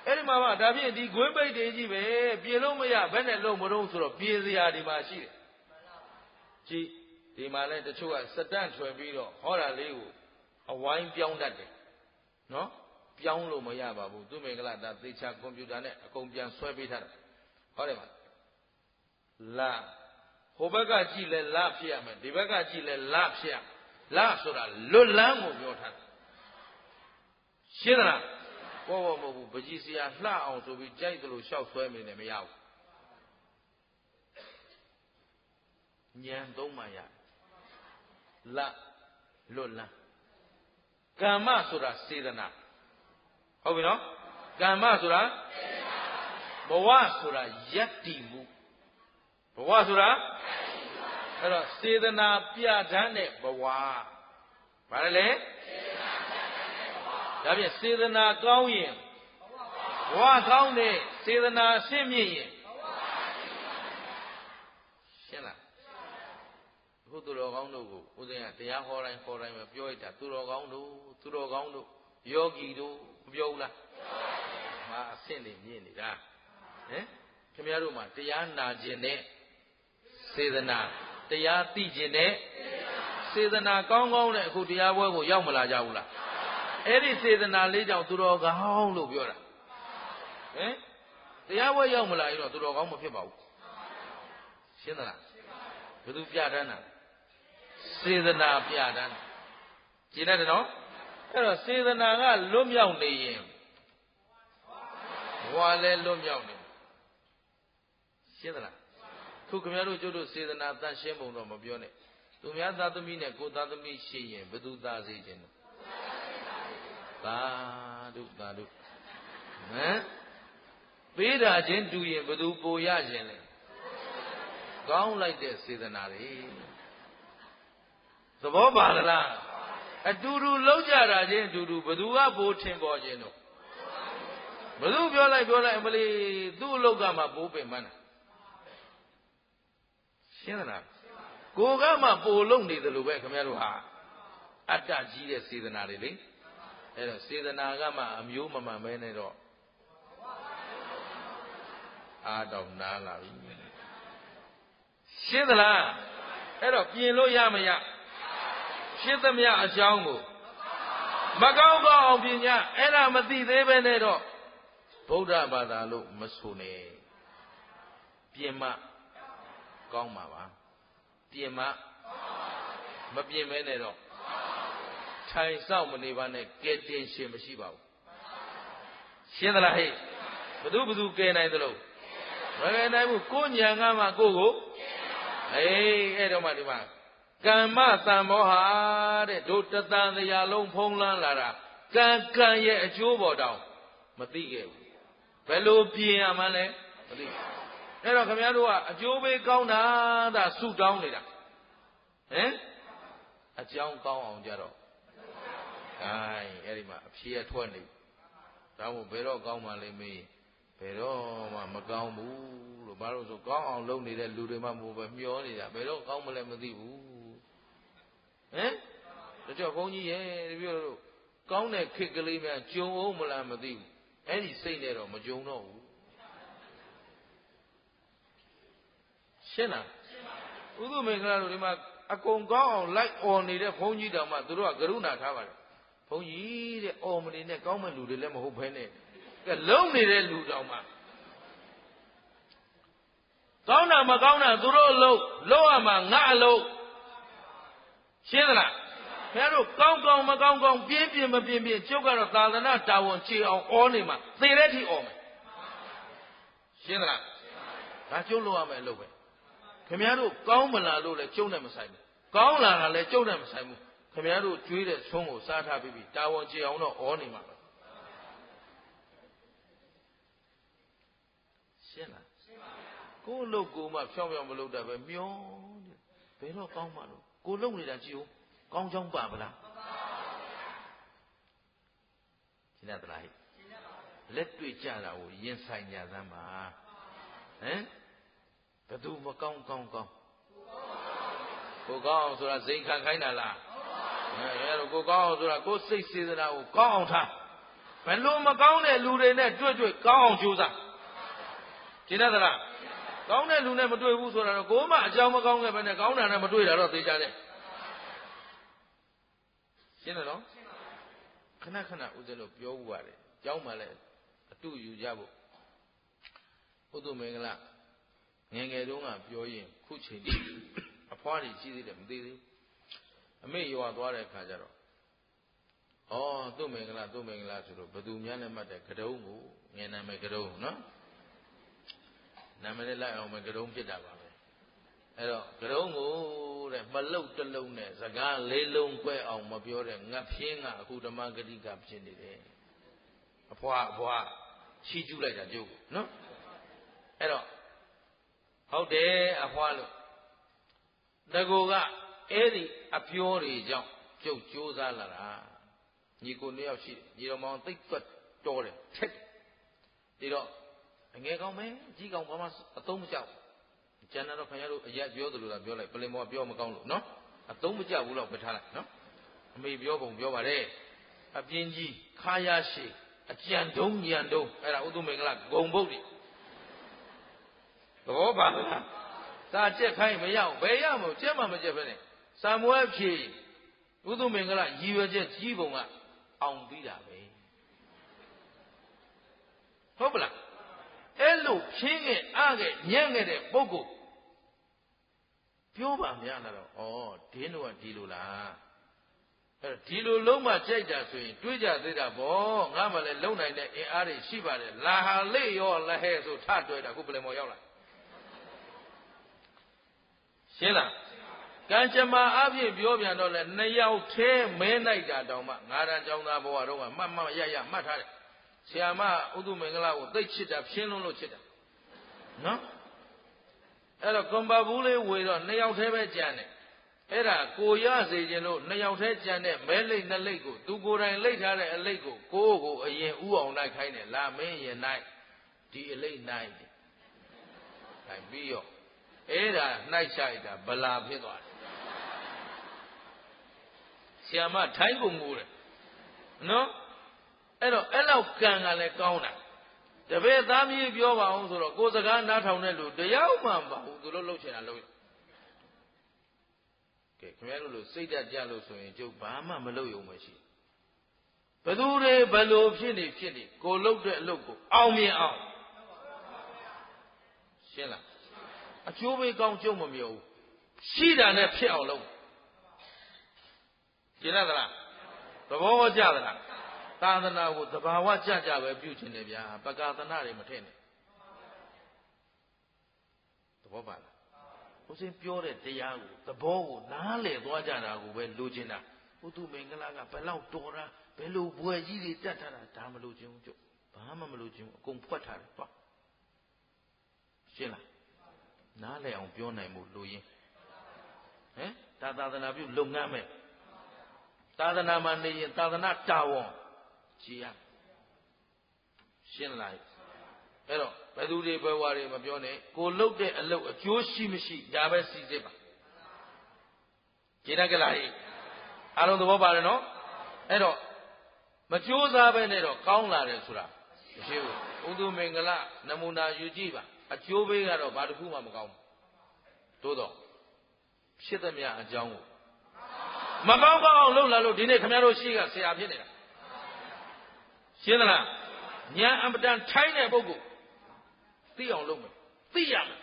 အဲ့ဒီမှာပါဒါဖြင့်ဒီခွေးပိတ်တွေကြီးပဲပြင်လို့မရဘယ်နဲ့လုံးမလုံးဆိုတော့ပြင်စရာဒီမှာရှိတယ်ကြည့်ဒီမှာလဲတချို့ကစတန့်ထွယ်ပြီးတော့ဟောတာလေးကိုအဝိုင်းပြောင်းတတ်တယ်နော်ပြောင်းလို့မရပါဘူးသူမင်္ဂလာဒါသေချာကွန်ပျူတာနဲ့အကုန်ပြန်ဆွဲပေးထားတာဟုတ်တယ်မလာဟိုဘက်ကကြည့်လဲလဖြစ်ရမယ်ဒီဘက်ကကြည့်လဲလဖြစ်ရလဆိုတာလွတ်လန်းကိုပြောထားတယ်ရှင်းသလားဘောမဟုတ်ဘူးပကြီးစရာလှအောင်ဆိုပြီးကြိုက်သလိုရှောက်ဆွဲမိနေမရဘူးဉာဏ်သုံးမှရလလွတ်လန်းကမ္မဆိုတာစေတနာဟုတ်ပြီနော်ကမ္မဆိုတာဘဝဆိုတာယက်တည်မှုဘဝဆိုတာအဲ့တော့စေတနာပြဋ္ဌာန်းတဲ့ဘဝဘာလဲလဲဒါဖြင့်စေတနာကောင်းရင်ဘဝကောင်းတဲ့စေတနာဆင့်မြင့်ရင်ရှင်းလားအခုသူတော်ကောင်းတို့ကိုဦးဇင်းကတရားဟောတိုင်းပဲပြောလိုက်တာသူတော်ကောင်းတို့ယောဂီတို့မပြောဘူးလားငါအဆင့်နေမြင့်နေတာဟင်ခင်ဗျားတို့မှာတရားနာခြင်းနဲ့စေတနာတရားသိခြင်းနဲ့စေတနာကောင်းတဲ့အခုတရားပွဲကိုရောက်မလာကြဘူးလားအဲ့ဒီစေတနာလေးကြောင့်သူတော်ကောင်းလို့ပြောတာဟင်တရားပွဲရောက်မလာရင်တော့သူတော်ကောင်းမဖြစ်ပါဘူးရှင်းသလားဘယ်သူပြဋ္ဌာန်းတာစေတနာပြဋ္ဌာန်းကြည်လိုက်တယ်နော်အဲ့တော့စေတနာကလွတ်မြောက်နေရင်ဘဝလည်းလွတ်မြောက်နေရှင်းသလားခုခင်ဗျားတို့ကျုပ်တို့စေတနာတန်ရှင်းပုံတော့မပြောနဲ့သူများသားသမီးနဲ့ကိုသားသမီးရှိရင်ဘယ်သူသားစေခြင်းလဲသာဓုဟမ်ပေးတာချင်းတူရင်ဘယ်သူပိုရခြင်းလဲကောင်းလိုက်တဲ့စေတနာတွေသဘောပါလားအတူတူလုံးကြတာချင်းအတူတူဘယ်သူကပိုထင်ပေါ်ခြင်းတော့ဘယ်သူပြောလိုက်အမလီသူ့အလောက်ကမှပိုးပင်မှန်းတာရှင်းသလားကိုကမှပိုလုံးနေတယ်လို့ပဲခင်ဗျားတို့ဟာအတ္တကြီးတဲ့စေတနာတွေလေအဲ့တော့စေတနာကမှအမျိုးမမှန်ပဲနဲ့တော့အားတော့နားလာပြီရှင်းသလားအဲ့တော့ပြင်လို့ရမရရှင်းသမျှအကြောင်းကိုမကောင်းအောင်ပြင်ညာအဲ့ဒါမသိသေးပဲနဲ့တော့ဗုဒ္ဓဘာသာလို့မဆိုနဲ့ပြင်မှကောင်းမှာပါပြင်မှမပြင်မဲနဲ့တော့ထိုင်ဆောက်မနေပါနဲ့ကဲတင်ရှင်မရှိပါဘူးရှင်းသလားဟဲ့ဘသူကဲနိုင်သလို့မကဲနိုင်ဘူးကိုညံကမှကိုအဲ့တော့မှဒီမှာကမ္မတန်ဘောဟာတဲ့တို့တသံတရားလုံးဖုံးလန်းလာတာကံရဲ့အကျိုးပေါ်တောင်မသိခဲ့ဘူးဘယ်လိုပြင်ရမှန်းလဲမသိအဲ့တော့ခင်ဗျားတို့ကအကျိုးပေးကောင်းတာသာဆုတောင်းနေတာဟင်အကြောင်းကောင်းအောင်ကြတော့အဲ့ဒီမှာအဖြေရထွက်နေဒါမို့ဘယ်တော့ကောင်းမှလဲမေးဘယ်တော့မှမကောင်းဘူးလို့ဘာလို့ဆိုကောင်းအောင်လုပ်နေတဲ့လူတွေမှမဟုတ်ပဲမျောနေတာဘယ်တော့ကောင်းမလဲမသိဘူးဟင်တချို့ဘုန်းကြီးရဲ့တပြည့်လို့ကောင်းတဲ့ခေတ်ကလေးများကြုံအောင်မလားမသိဘူးအဲ့ဒီစိတ်နဲ့တော့မကြုံတော့ဘူးရှင်းလားဥဒုမင်္ဂလာတို့ဒီမှာအကုန်ကောင်းအောင်လိုက်អော်နေတဲ့ဘုန်းကြီးတောင်မှသူတို့ကကရုဏာထားပါတယ်ဘုန်းကြီးတဲ့အော်မနေနဲ့ကောင်းမဲ့လူတွေလည်းမဟုတ်ဘဲနဲ့ကလုံးနေတဲ့လူတောင်မှကောင်းတာမကောင်းတာသူတို့အလုပ်လုပ်ရမှာငါအလုပ် ရှင်းသလားခင်ဗျားတို့ကောင်းကောင်းမကောင်းကောင်းပြင်းပြင်းမပြင်းပြင်းကျုပ်ကတော့သာသနာတာဝန်ချေအောင်ဩနေမှာသေတဲ့ထိဩမယ်ရှင်းသလားဒါကျုပ်လုပ်ရမယ်လို့ပဲခင်ဗျားတို့ကောင်းမလားလို့လည်းကျုပ်နဲ့မဆိုင်ဘူးကောင်းလာတာလည်းကျုပ်နဲ့မဆိုင်ဘူးခင်ဗျားတို့ကျွေးတဲ့ဆုံးကိုစားထားပြီးတာဝန်ချေအောင်တော့ဩနေမှာပဲရှင်းလားကိုယ်လုပ်ကိုမှဖြောင်းဖြောင်းမလုပ်တတ်ပဲမျောဘယ်တော့ကောင်းမှလို့ကိုလုပ်နေတာကြည့်ဦးကောင်းချောင်းပါဗလားရှင်းတတ်လားလက်တွေ့ကြတာကိုရင်ဆိုင်ကြသမ်းပါဟမ်ဘယ်သူမကောင်းကောင်းကောင်းကိုကောင်းအောင်ဆိုတာဇိမ်ခံခိုင်းတာလားအဲတော့ကိုကောင်းအောင်ဆိုတာကိုစိတ်စေတနာကိုကောင်းအောင်ထားဘယ်လိုမကောင်းတဲ့လူတွေနဲ့တွေ့တွေ့ကောင်းအောင်ကြိုးစားရှင်းတတ်လားကောင်းတဲ့လူနဲ့မတွေ့ဘူးဆိုတာတော့ကိုမှအကြောင်းမကောင်းခဲ့ပဲနဲ့ကောင်းတာနဲ့မတွေ့တာတော့သိကြတယ်ရှင်းတယ်နော်ခဏခဏဦးဇင်းတို့ပြောဥပါတယ်ကျောင်းမှလည်းအတူယူကြဖို့ဘုသူမင်္ဂလာငယ်ငယ်တုန်းကပြောရင်ခုချိန်ကြီးအဖွားကြီးရှိသေးတယ်မသိသေးဘူးအမေရွာသွားတဲ့အခါကျတော့ဩသူ့မင်္ဂလာဆိုတော့ဘသူများနဲ့မှတ်တဲ့ကတုံးကိုငယ်နာမယ်ကတုံးနော်နာမည်လိုက်အောင်မယ်ကတုံးဖြစ်တာပါပဲအဲ့တော့ကတုံးကိုတဲ့မလုတ်တလုံးနဲ့စကားလေးလုံး꿰အောင်မပြောတဲ့ငတ်ဖြင်းကအခုဓမ္မဂတိကဖြစ်နေတယ်အဖွားချီးကျူးလိုက်တာကျုပ်နော်အဲ့တော့ဟုတ်တယ်အဖွားလို့တကူကအဲ့ဒီအပြောတွေကြောင့်ကျုပ်ကြိုးစားလာတာညီကိုနှစ်ယောက်ရှိတယ်ညီတော်မောင်သိပ်သွက်တော်တယ်ထက်ဒီတော့ငယ်ကောင်းမယ်ကြီးကောင်းဘာမှအသုံးမကျဘူးကျန်တော့ခင်ဗျားတို့အရက်ပြောသလိုသာပြောလိုက်ပလင်မောပြောမကောင်းလို့နော်အသုံးမကျဘူးတော့ပဲထားလိုက်နော်အမေပြောပုံပြောပါတယ်အပြင်းကြီးခါရရှိအကြံတုံးညံတုံးအဲ့ဒါဥသုမင်္ဂလာဂုံဘုတ်တွေသဘောပါလားစာကျက်ခိုင်းမရအောင်ဘယ်ရမလို့ကျက်မှမကျက်ပဲနဲ့စာမွဲဖြေဥသုမင်္ဂလာရည်ရွယ်ချက်ကြီးပုံကအောင်ပြီးတာပဲဟုတ်ပလားအဲ့လိုဖြင်းခဲ့အားခဲ့ညံ့ခဲ့တဲ့ပုဂ္ဂိုလ်ပြောပါများလာတော့ဩဒင်းတို့ကဒီလိုလားအဲ့ဒီလိုလုံးမကြိုက်တာဆိုရင်တွေးကြသေးတာဗောငါမှလည်းလုံနိုင်တဲ့အင်အားတွေရှိပါတယ်လာဟာလေရောလဟဲဆိုထတွဲတာခုပလင်မော်ရောက်လာရှင်းလားကံကြမ္မာအဖြစ်ပြောပြန်တော့လဲနှစ်ယောက်သေးမဲလိုက်တာတောင်မှငါးတန်းကျောင်းသားဘဝတော့ကမှတ်ရမှတ်ထားတယ်ဆရာမဥဒုမင်္ဂလာကိုသိချစ်တာဖြင်းလုံးလို့ချစ်တာနော်အဲ့တော့ကွန်ပါဘူးလေးဝေတော့နှစ်ယောက်သေးပဲကြံတယ်အဲ့ဒါကိုရစေခြင်းလို့နှစ်ယောက်သေးကြံတဲ့မဲလိတ်နှစ်လိတ်ကိုသူကိုယ်တိုင်လိတ်ထားတဲ့အလိတ်ကိုကိုအရင်ဥအောင်လိုက်ခိုင်းတယ်လာမင်းရင်နိုင်ဒီအလိတ်နိုင်တယ်ခိုင်းပြီးရောအဲ့ဒါနှိုက်ချလိုက်တာဗလာဖြစ်သွားတယ်ဆရာမထိုင်းကုန်ငိုတယ်နော်အဲ့တော့အဲ့လောက်ကံကလည်းကောင်းတာတပည့်သားမြေပြောပါအောင်ဆိုတော့ကိုယ်စကားနားထောင်တဲ့လူတယောက်မှမပါဘူးသူတို့လှုပ်ချင်တာလှုပ်ရကဲခင်ဗျားတို့လိုစိတ်ဓာတ်ကြလို့ဆိုရင်ကျုပ်ဘာမှမလုပ်ရုံမရှိဘယ်သူတွေဘယ်လိုဖြစ်နေကိုလှုပ်တဲ့အလုပ်ကိုအောင်မြင်အောင်ရှင်းလားအကျိုးပေးကောင်းကျုံမမျိုးဘူးရှိတာနဲ့ဖြစ်အောင်လုပ်ရှင်းလားသဘောကျသလားသာသနာကိုသဘာဝကြပဲပြုချင်တယ်ဗျာပကာသနာတွေမထည့်နဲ့သဘောပါလားဦးစင်းပြောတဲ့တရားကိုသဘောကိုနားလည်သွားကြတာကိုပဲလိုချင်တာဥတုမင်္ဂလာကဘယ်လောက်တော်တာဘယ်လိုဘွယ်ကြီးတွေတတ်ထားတာဒါမလိုချင်ဘူးကျုပ်ဘာမှမလိုချင်ဘူးအကုန်ဖွက်ထားတယ်သွားရှင်းလားနားလည်အောင်ပြောနိုင်မှုလိုရင်းဟမ်သာသနာပြုလုပ်ငန်းမဲ့သာသနာမှာနေရင်သာသနာတာဝန်ကြည်ရရှင်းလားအဲ့တော့ဘယ်သူတွေဘယ်ဝါတွေမပြောနဲ့ကိုလှုပ်တဲ့အလုပ်အကျိုးရှိမရှိဒါပဲစီစစ်ပါကြည်ရကြလားအားလုံးသဘောပါတယ်နော်အဲ့တော့မကြိုးစားပဲနဲ့တော့ကောင်းလာတယ်ဆိုတာမရှိဘူးဥဒုမင်္ဂလနမူနာယူကြည့်ပါအကျိုးပေးကတော့ဘာတစ်ခုမှမကောင်းဘူးသို့တော့ဖြစ်သမျှအကြောင်းကိုမကောင်းအောင်လုပ်လာလို့ဒီနေ့ခင်ဗျားတို့ရှိကဆရာဖြစ်နေတာရှင်းသလားညာအမတန်ထိုင်းတဲ့ပုဂ္ဂိုလ်သိအောင်လုပ်မယ်သိရမယ်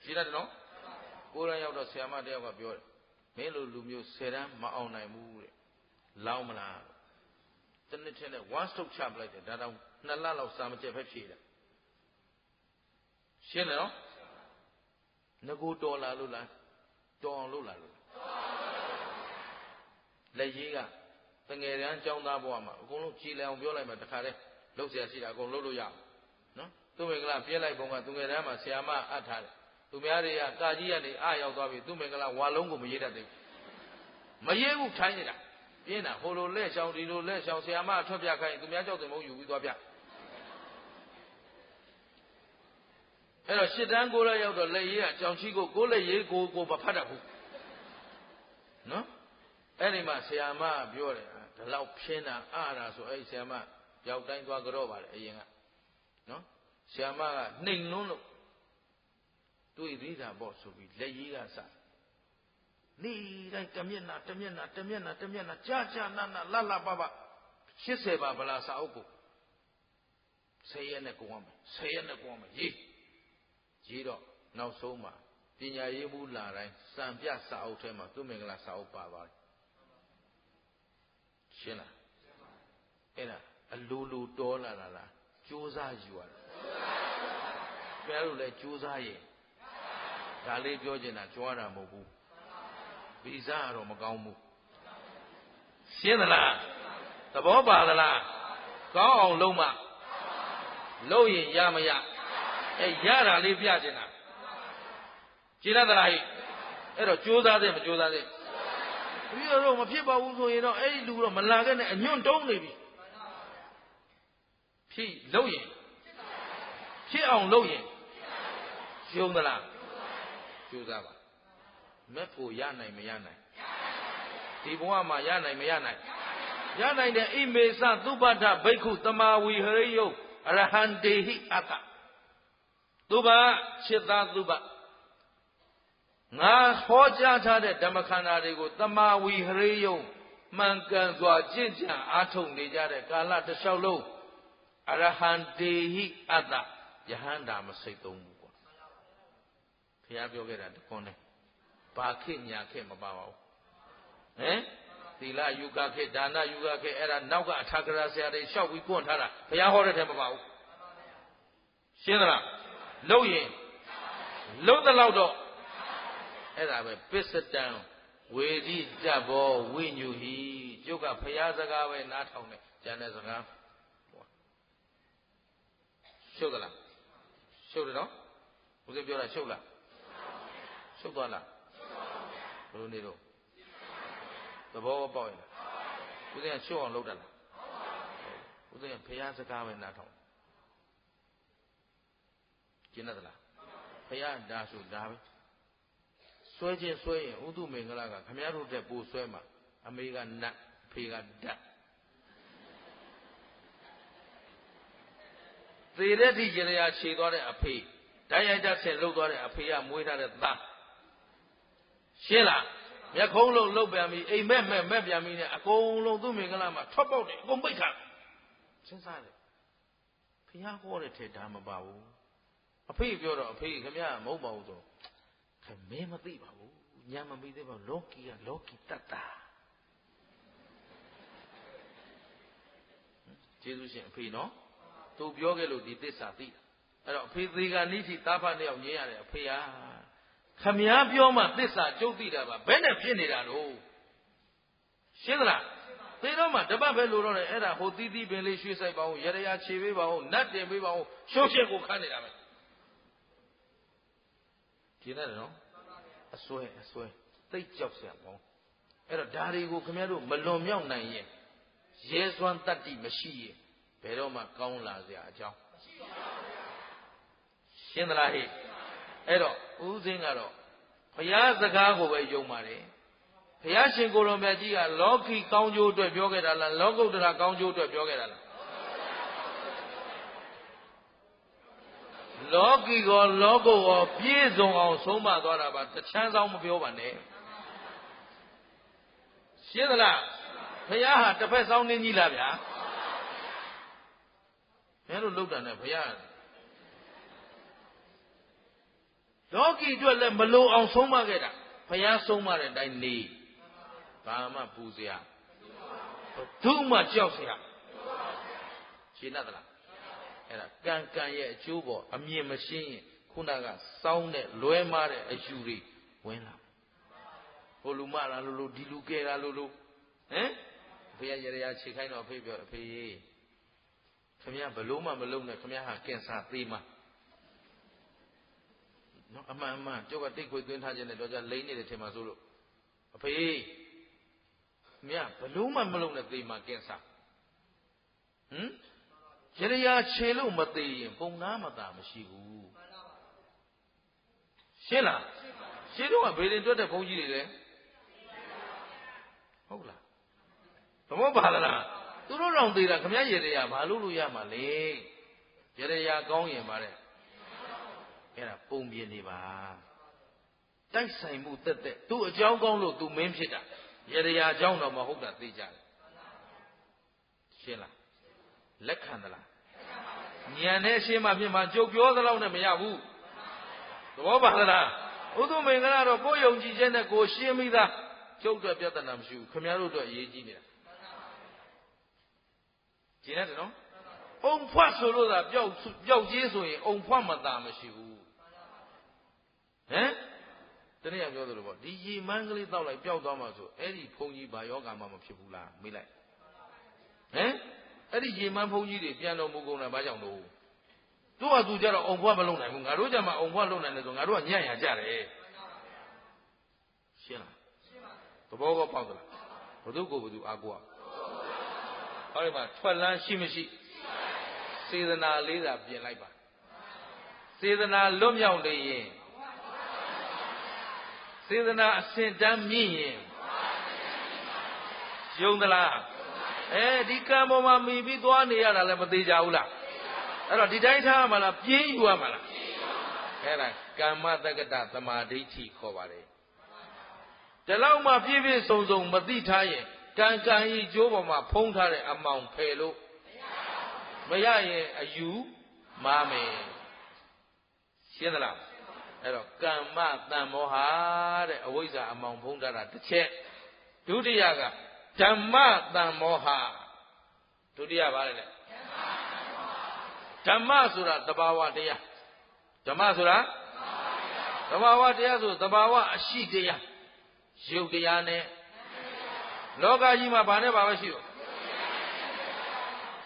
ရှင်းတယ်နော်ကိုယ်တိုင်ရောက်တော့ဆရာမတယောက်ကပြောတယ် မင်းလိုလူမျိုး10တန်းမအောင်နိုင်ဘူးတဲ့လောင်းမလားတနေ့ထဲနဲ့ one stop ချပလိုက်တယ်ဒါတော့2လလောက်စာမကျက်ဖက်ဖြေတယ်ရှင်းတယ်နော်ငကိုတော်လာလို့လားတော်အောင်လို့လားလို့လက်ရေးကတငယ်တန်းចောင်းသားဘဝမှာအကုန်လုံးကြည်လည်အောင်ပြောလိုက်မှတခါတည်းလှုပ်เสียရှိတာအကုန်လှုပ်လို့ရအောင်နော်သူမင်္ဂလာပြည့်လိုက်ပုံကသူငယ်တန်းမှာဆရာမအပ်ထားတယ်သူများတွေကကာကြီးကနေအရောက်သွားပြီသူမင်္ဂလာဝါလုံးကိုမရေးတတ်သေးဘူးမရေးဘူးထိုင်းနေတာပြင်းတာဟိုလိုလက်ရှောင်ဒီလိုလက်ရှောင်ဆရာမအထွက်ပြခိုင်းသူများကြောက်တယ်မဟုတ်ယူပြီးသွားပြအဲ့တော့8တန်း9လက်ရောက်တော့လက်ရေးကကြောင်ချီကို9လက်ရေးကိုမဖတ်တတ်ဘူးနော်အဲ့ဒီမှာဆရာမပြောတယ်ဒီလောက်ဖြင်းတာအားတာဆိုအဲ့ဒီဆရာမရောက်တိုင်းသွားကြော့ပါတယ်အရင်ကနော်ဆရာမကနှိမ်လွန်းလို့တွေ့သေးတာပေါ့ဆိုပြီးလက်ရေးကစနေ့တိုင်းတမျက်နှာကြာနာလပပ80ပါဗလာစာအုပ်ကို10ရက်နဲ့ကုန်အောင်မယ်10ရက်နဲ့ကုန်အောင်မယ်ရေးတော့နောက်ဆုံးမှာပညာရေးမှုလာတိုင်းစံပြစာအုပ်ထဲမှာသူမင်္ဂလာစာအုပ်ပါသွားတယ်ရှင်းလားအဲ့ဒါအလိုလိုတော်လာလားကြိုးစားယူရတာဘယ်လိုလဲကြိုးစားရင်ဒါလေးပြောချင်တာကြွားတာမဟုတ်ဘူးဗီဇကတော့မကောင်းဘူးရှင်းသလားသဘောပါသလားကောင်းအောင်လုပ်မှလုပ်ရင်ရမရရတာလေးပြချင်တာကြည်ရသလားဟိအဲ့တော့ကြိုးစားသေးမကြိုးစားသေးပြီးတော့မဖြစ်ပါဘူးဆိုရင်တော့အဲ့ဒီလူတော့မလာခဲ့နဲ့အညွန့်တုံးနေပြီဖြစ်လုပ်ရင်ဖြစ်အောင်လုပ်ရင်ရှုံးသလားကြိုးစားပါမက်ဖို့ရနိုင်မရနိုင်ဒီဘဝမှာရနိုင်မရနိုင်ရနိုင်တဲ့ဣမေသသုပ္ပတ္ထဘိက္ခုတမာဝီဟရိယုအရဟံတေဟိအတ္တသုဘจิตသားသုဘငါဟောကြားထားတဲ့ဓမ္မခန္ဓာတွေကိုတမာဝီဟရိယုမှန်ကန်စွာကျင့်ကြံအားထုတ်နေကြတဲ့ကာလတစ်လျှောက်လုံးအရဟံတေဟိအတ္တယဟန္တာမစိတ်သုံးဘူးကွာဘုရားပြောခဲ့တာတခွန်းနဲ့ဘာခေညာခေမပါပါဘူးဟမ်သီလယူကခေဒါနယူကခေအဲ့ဒါနောက်ကအထာဂရဆရာတွေလျှောက်ပြီးကွန့်ထားတာဘုရားဟောတဲ့ထဲမပါဘူးရှင်းသလားလုပ်ရင်လုပ်တဲ့လောက်တော့အဲ့ဒါပဲပစ္စတံဝေတိတ္ဘောဝိညုဟိကျုပ်ကဘုရားစကားပဲနားထောင်တယ်ကျန်တဲ့စကားရှုပ်သလားရှုပ်တယ်နော်ဘုရားပြောတာရှုပ်လားရှုပ်သွားလားဘယ်လိုနေတော့သဘောပေါက်ရင်ဘုရားရှုပ်အောင်လုပ်တယ်လားဘုရားဘုရားစကားပဲနားထောင်ကျင့်တတ်လားဘုရားဒါဆိုဒါပဲဆွဲခြင်းဆွဲရင်ဥဒုမင်္ဂလာကခမည်းတော်တဲ့ပူဆွဲမှာအမေကနတ်အဖေကဓာတ်သေတဲ့ဒီကြရခြေသွားတဲ့အဖေဓာတ်ရိုက်တတ်ဆင်လှုပ်သွားတဲ့အဖေကမွေးထားတဲ့သားရှင်းလားမျက်ခုံးလုံးလှုပ်ပြန်ပြီးအိမ်မက်ပြန်ပြီးနဲ့အကုန်လုံးသူ့မင်္ဂလာမှာထွက်ပေါက်တယ်အကုန်ပိတ်ထားစဉ်းစားတယ်ဘုရားဟောတဲ့ထဲဒါမပါဘူးအဖေပြောတော့အဖေခမရမဟုတ်ပါဘူးဆိုမင်းမသိပါဘူးညာမမိသေးပါဘူးလောကီကလောကီတတ္တာကျေးဇူးရှင်အဖေနော်သူပြောခဲ့လို့ဒီသစ္စာသိတာအဲ့တော့အဖေသေးကနိတိသားဖတ်တယောက်ညင်းရတယ်အဖေဟာခမည်းပြောမှသစ္စာကျုပ်သိတာပါဘယ်နဲ့ဖြစ်နေတာလို့ရှင်းသလားသေတော့မှတပတ်ပဲလို့တော့လေအဲ့ဒါဟိုတီးတီးပင်လေးရွှေ့ဆိုင်ပါဦးရရခြေပေးပါဦးနတ်တင်ပေးပါဦးရှုပ်ရှက်ကိုခန်းနေတာပဲကျင်းတယ်နော်အစွဲသိတ်ကြောက်စရာပေါ့အဲ့တော့ဒါတွေကိုခင်ဗျားတို့မလွန်မြောက်နိုင်ရင်ရဲစွမ်းတတ္တိမရှိရင်ဘယ်တော့မှကောင်းလာစရာအကြောင်းမရှိပါဘူးဗျာရှင်းသလားဟဲ့အဲ့တော့ဦးစင်းကတော့ဘုရားစကားကိုပဲယုံပါတယ်ဘုရားရှင်ကိုယ်တော်မြတ်ကြီးကလောကီကောင်းကျိုးအတွက်ပြောခဲ့တာလားလောကုတ္တရာကောင်းကျိုးအတွက်ပြောခဲ့တာလားလောကီကောလောကုရောပြည့်စုံအောင်ဆုံးမသွားတာပါတချမ်းဆောင်မပြောပါနဲ့ရှင်းသလားဘုရားဟာတစ်ဖက်ဆောင်နေကြီးလားဗျာဘယ်လိုလုပ်တာနဲ့ဘုရားလောကီအတွက်လည်းမလိုအောင်ဆုံးမခဲ့တာ ဖျားဆုံးမတဲ့အတိုင်းနေဘာမှပူစရာဒုမှကြောက်စရာရှင်းတလားအဲ့ဒါကံကံရဲ့အကျိုးပေါ်အမြင်မရှင်းရင်ခုနကစောင်းတဲ့လွဲမားတဲ့အယူတွေဝင်လာဟိုလူမလားလို့ဒီလူကဲလားလို့ဟမ်အဖေရရရခြေခိုင်းတော့အဖေပြောအဖေခမရဘလို့မှမလုံးနဲ့ခမရဟာကင်ဆာသေးမှာနော်အမှန်ကျုပ်ကတိတ်ခွေသွင်းထားခြင်းနဲ့တော့ကြလိမ့်နေတယ်ထင်မှာဆိုလို့အဖေခမရဘလို့မှမလုံးနဲ့သေးမှာကင်ဆာရရခြေလို့မသေးရင်ပုံနာမသာမရှိဘူးရှင်းလားရှင်းတော့ကဘေးရင်တွက်တဲ့ဘုန်းကြီးတွေလေဟုတ်လားသဘောပါလားသူတို့တောင်သေးတာခမရရရဘာလို့ရမှာလဲရရကောင်းရင်ပါတဲ့အဲ့ဒါပုံပြနေပါတိုက်ဆိုင်မှုတက်တက်သူ့အကြောင်းကောင်းလို့သူမင်းဖြစ်တာရရအကြောင်းတော့မဟုတ်တာသိကြတယ်ရှင်းလားလက်ခံသလားဉာဏ်နဲ့ရှင်းမှဖြစ်မှာကြုတ်ပြောသလောက်နဲ့မရဘူးသဘောပါလားဥဒုမင်္ဂလာတော့ကိုယ်ယုံကြည်ခြင်းနဲ့ကိုရှင်းပြီးသားကျုပ်တို့ပြဿနာမရှိဘူးခင်ဗျားတို့အတွက်အရေးကြီးနေတာရှင်းတယ်နော်အုံဖွက်ဆိုလို့သာပျောက်ကြီးဆိုရင်အုံဖွက်မသာမရှိဘူးဟမ်တနည်းပြောသလိုပေါ့ဒီရေမန်းကလေးတောက်လိုက်ပျောက်သွားမှဆိုအဲ့ဒီဘုန်းကြီးဘာယောဂမှမဖြစ်ဘူးလားမေးလိုက်ဟမ်အဲ့ဒီရေမန်းဘုန်းကြီးတွေပြန်တော်မူကုန်တာဘာကြောင့်လို့သူ့ဟာသူကြတော့အုံဖွက်မလုံနိုင်ဘူးငါတို့ကြမှာအုံဖွက်လုံနိုင်တယ်ဆိုငါတို့ကညံ့ရကြတယ်ရှင်းလားသဘောပေါက်သလားဘု து ကိုဘု து အာကိုဟောဒီမှာထွက်လန်းရှိမရှိစေတနာလေးသာပြင်လိုက်ပါစေတနာလွတ်မြောက်နေရင်စေတနာအစဉ်တန်းမြင့်ရင်ယုံသလားဒီကံပေါ်မှာမိပြီးသွားနေရတာလည်းမသေးကြဘူးလားအဲ့တော့ဒီတိုင်းထားမှလားပြင်းယူရမှလားအဲ့ဒါကမ္မတက္ကတသမာဓိဋ္ဌိခေါ်ပါတယ်ဒီလောက်မှပြည့်ပြည့်စုံစုံမသိထားရင်ကံကံဤကျိုးပေါ်မှာဖုံးထားတဲ့အမောင်ဖယ်လို့မရရင်အယူမာမယ်ရှင်းသလားအဲ့တော့ကမ္မတန်မောဟတဲ့အဝိဇ္ဇာအမောင်ဖုံးထားတာတစ်ချက်ဒုတိယကဓမ္မတန်မောဟဒုတိယပါလေဓမ္မဆိုတာသဘာဝတရားဓမ္မဆိုတာသဘာဝတရားဆိုသဘာဝအရှိတရားရုပ်တရားနဲ့လောကကြီးမှာဘာနဲ့ဘာပဲရှိတော့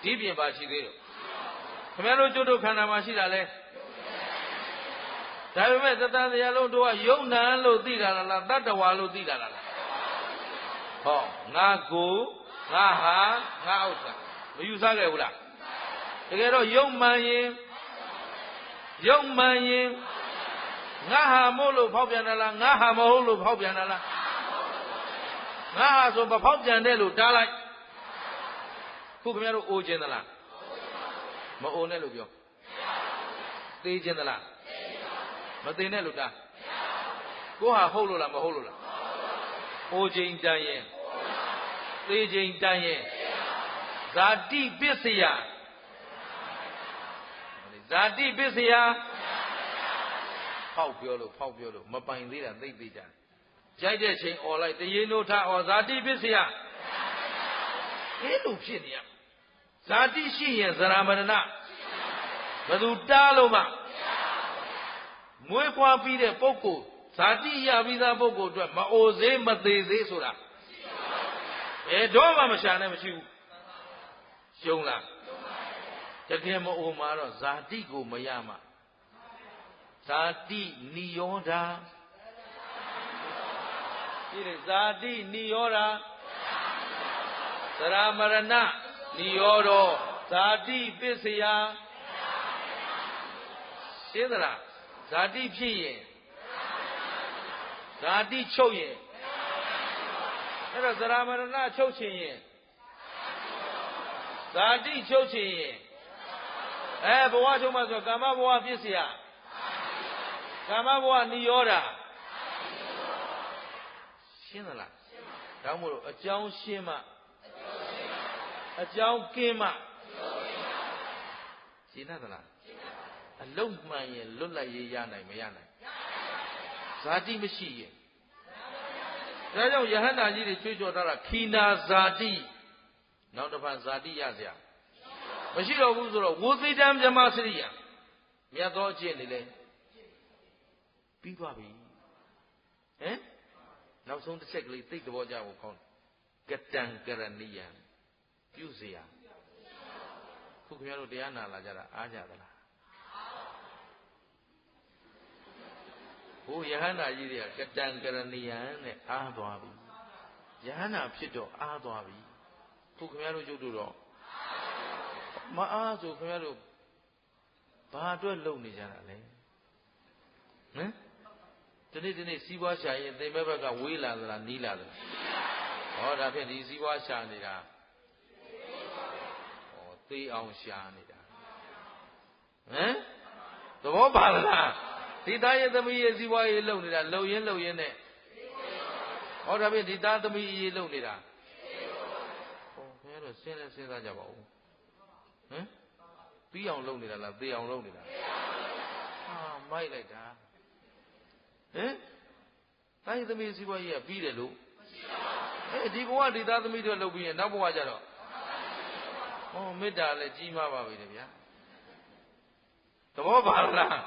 ဒီပြင်ပါရှိသေးတော့ခင်ဗျားတို့ကျွတ်တို့ခန္ဓာမှာရှိတာလဲဒါပေမဲ့သတ္တတရားလုံးတို့ကယုံနာလို့သိတာလားတတ္တဝါလို့သိတာလားဟောငါကိုငါဟာငါဥစ္စာမယူဆခဲ့ဘူးလားတကယ်တော့ယုံမှန်ရင်ငါဟာမို့လို့ဖောက်ပြန်တာလားငါဟာမဟုတ်လို့ဖောက်ပြန်တာလားငါဟာဆိုမဖောက်ပြန်တဲ့လို့တားလိုက်ခုခင်ဗျားတို့အိုခြင်းသလားမအိုနဲ့လို့ပြောသေခြင်းသလားမသေနဲ့လို့တားကိုဟာဟုတ်လို့လားမဟုတ်လို့လားအိုခြင်းတန်ရင်သေခြင်းတန်ရင်ဇာတိပစ္စယဖောက်ပြောလို့မပိုင်သေးတာသိကြတယ်ကြိုက်တဲ့ချိန်អော်လိုက်တရေနိုးထားអော်ဇာတိပစ္စယအဲ့လိုဖြစ်နေရဇာတိရှိရင်ဇရာမရဏဘယ်သူတားလို့မှမွေးဖွားပြီးတဲ့ပုဂ္ဂိုလ်ဇာတိရပြီးသားပုဂ္ဂိုလ်အတွက်မအိုသေးမသေးသေးဆိုတာဘယ်တော့မှမရှာနဲ့မရှိဘူးရှုံးလားတကယ်မအိုမှာတော့ဇာတိကိုမရမှာဇာတိနိယောဓာဒီဇာတိနိယောဓာသရမရဏနိယောဓောဇာတိပစ္စယရှင်းသလားဇာတိဖြစ်ရင်ဇာတိချုပ်ရင်အဲ့တော့သရမရဏချုပ်ချင်ရင်ဇာတိချုပ်ချင်ရင်ဘဝချုပ်မှဆိုကာမဘဝပစ္စယကာမဘဝနိယောဓာရှင်းသလားဒါမှမဟုတ်အကြောင်းရှင်းမှအကြောင်းကင်းမှရှင်းသလားအလုံးမှန်ရင်လွတ်လပ်ရေးရနိုင်မရနိုင်ဇာတိမရှိရင် ဒါကြောင့်ယဟန္တာကြီးတွေချွေးကြော်ထားတာခီနာဇာတိနောက်တစ်ဖန်ဇာတိရစရာမရှိတော့ဘူးဆိုတော့ဝိသိတံမြမစရိယမြတ်သောအကျင့်တွေလည်းပြီးသွားပြီဟမ်နောက်ဆုံးတစ်ချက်ကလေးသိတဲ့ဘောကြဖို့ကောင်းတယ်ကတံကရဏီယံပြုเสียခုခင်ဗျားတို့တရားနာလာကြတာအားကြသလားဟိုယဟန္တာကြီးတွေကကတံကရဏီယံနဲ့အားသွားပြီယဟန္တာဖြစ်တော့အားသွားပြီခုခင်ဗျားတို့ကျုပ်တို့တော့မအားဆိုခင်ဗျားတို့ဘာအတွက်လုံနေကြတာလဲဟမ်ဒီနေ့စီးပွားရှာရင်သင်္ဘက်ဘက်ကဝေးလာသလားနီးလာသလားဟောဒါဖြင့်ဒီစီးပွားရှာနေတာဟောသေအောင်ရှာနေတာဟမ်သဘောပါလားဒီသားရဲ့သမီးရဲ့စီးပွားရေးလုပ်နေတာလုံရင်နဲ့ဟောဒါဖြင့်ဒီသားသမီးရေးလုပ်နေတာဟောခင်ဗျားတို့စဉ်းစားကြပါဦးဟမ်ပြီးအောင်လုပ်နေတာလားသေအောင်လုပ်နေတာဟာမိုက်လိုက်တာဟမ်တိုင်းသမီးစီးပွားရေးကပြီးတယ်လို့ဒီဘဝဒီသားသမီးတွေလုပ်ပြီးရင်နောက်ဘဝကျတော့ဟောမေတ္တာလည်းကြီးမားပါပြီလေဗျာသဘောပါလား